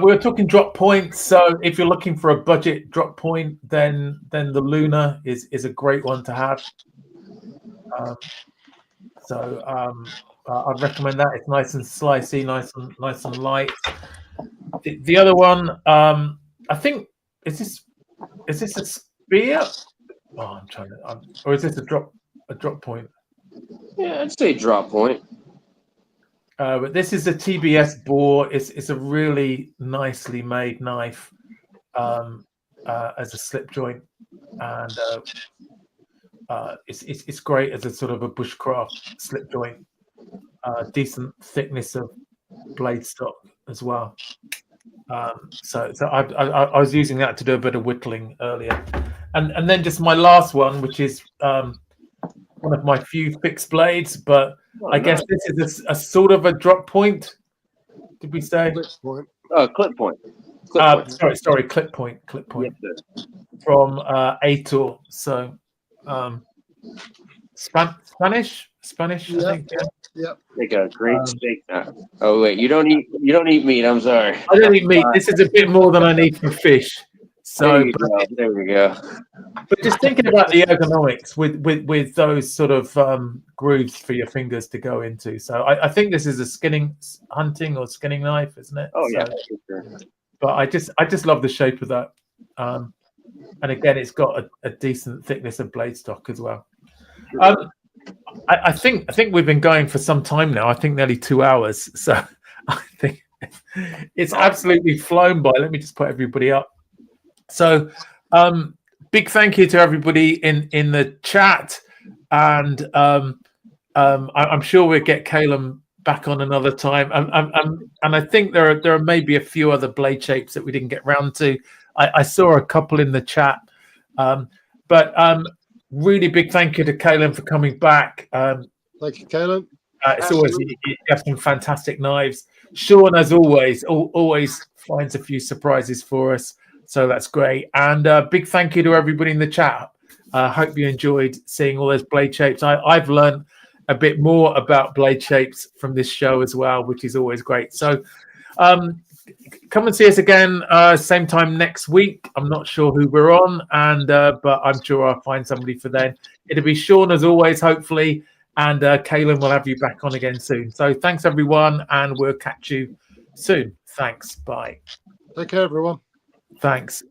We're talking drop points. So if you're looking for a budget drop point, then the Luna is a great one to have. I'd recommend that. It's nice and slicey, nice and light. The other one, I think, is this a spear? Oh, I'm trying to. Or is this a drop point? Yeah, I'd say drop point. But this is a TBS bore. It's a really nicely made knife as a slip joint, and it's great as a sort of a bushcraft slip joint. Decent thickness of blade stock as well. So I was using that to do a bit of whittling earlier, and then just my last one, which is one of my few fixed blades, but I guess this is a sort of a drop point. Did we say? Clip point. Clip point. Sorry, clip point. Yes, from Ator. So Spanish, Yep. I think. Yeah. They got a great steak. Oh wait, you don't eat meat. I'm sorry. I don't eat meat. This is a bit more than I need for fish. So, there we go. But just thinking about the ergonomics with those sort of grooves for your fingers to go into. So I think this is a hunting or skinning knife, isn't it? Oh, so, yeah. For sure. But I just love the shape of that. And again, it's got a decent thickness of blade stock as well. I think we've been going for some time now. I think nearly 2 hours. So I think it's absolutely flown by. Let me just put everybody up. So big thank you to everybody in the chat, and I'm sure we'll get Calen back on another time. And I think there are maybe a few other blade shapes that we didn't get round to. I saw a couple in the chat, but really big thank you to Calen for coming back. Thank you, Calen. It's always you have some fantastic knives. Sean, as always finds a few surprises for us. So that's great. And big thank you to everybody in the chat. Hope you enjoyed seeing all those blade shapes. I've learned a bit more about blade shapes from this show as well, which is always great. So come and see us again same time next week. I'm not sure who we're on, but I'm sure I'll find somebody for then. It'll be Sean as always, hopefully, and Calen will have you back on again soon. So thanks everyone, and we'll catch you soon. Thanks. Bye. Take care, everyone. Thanks.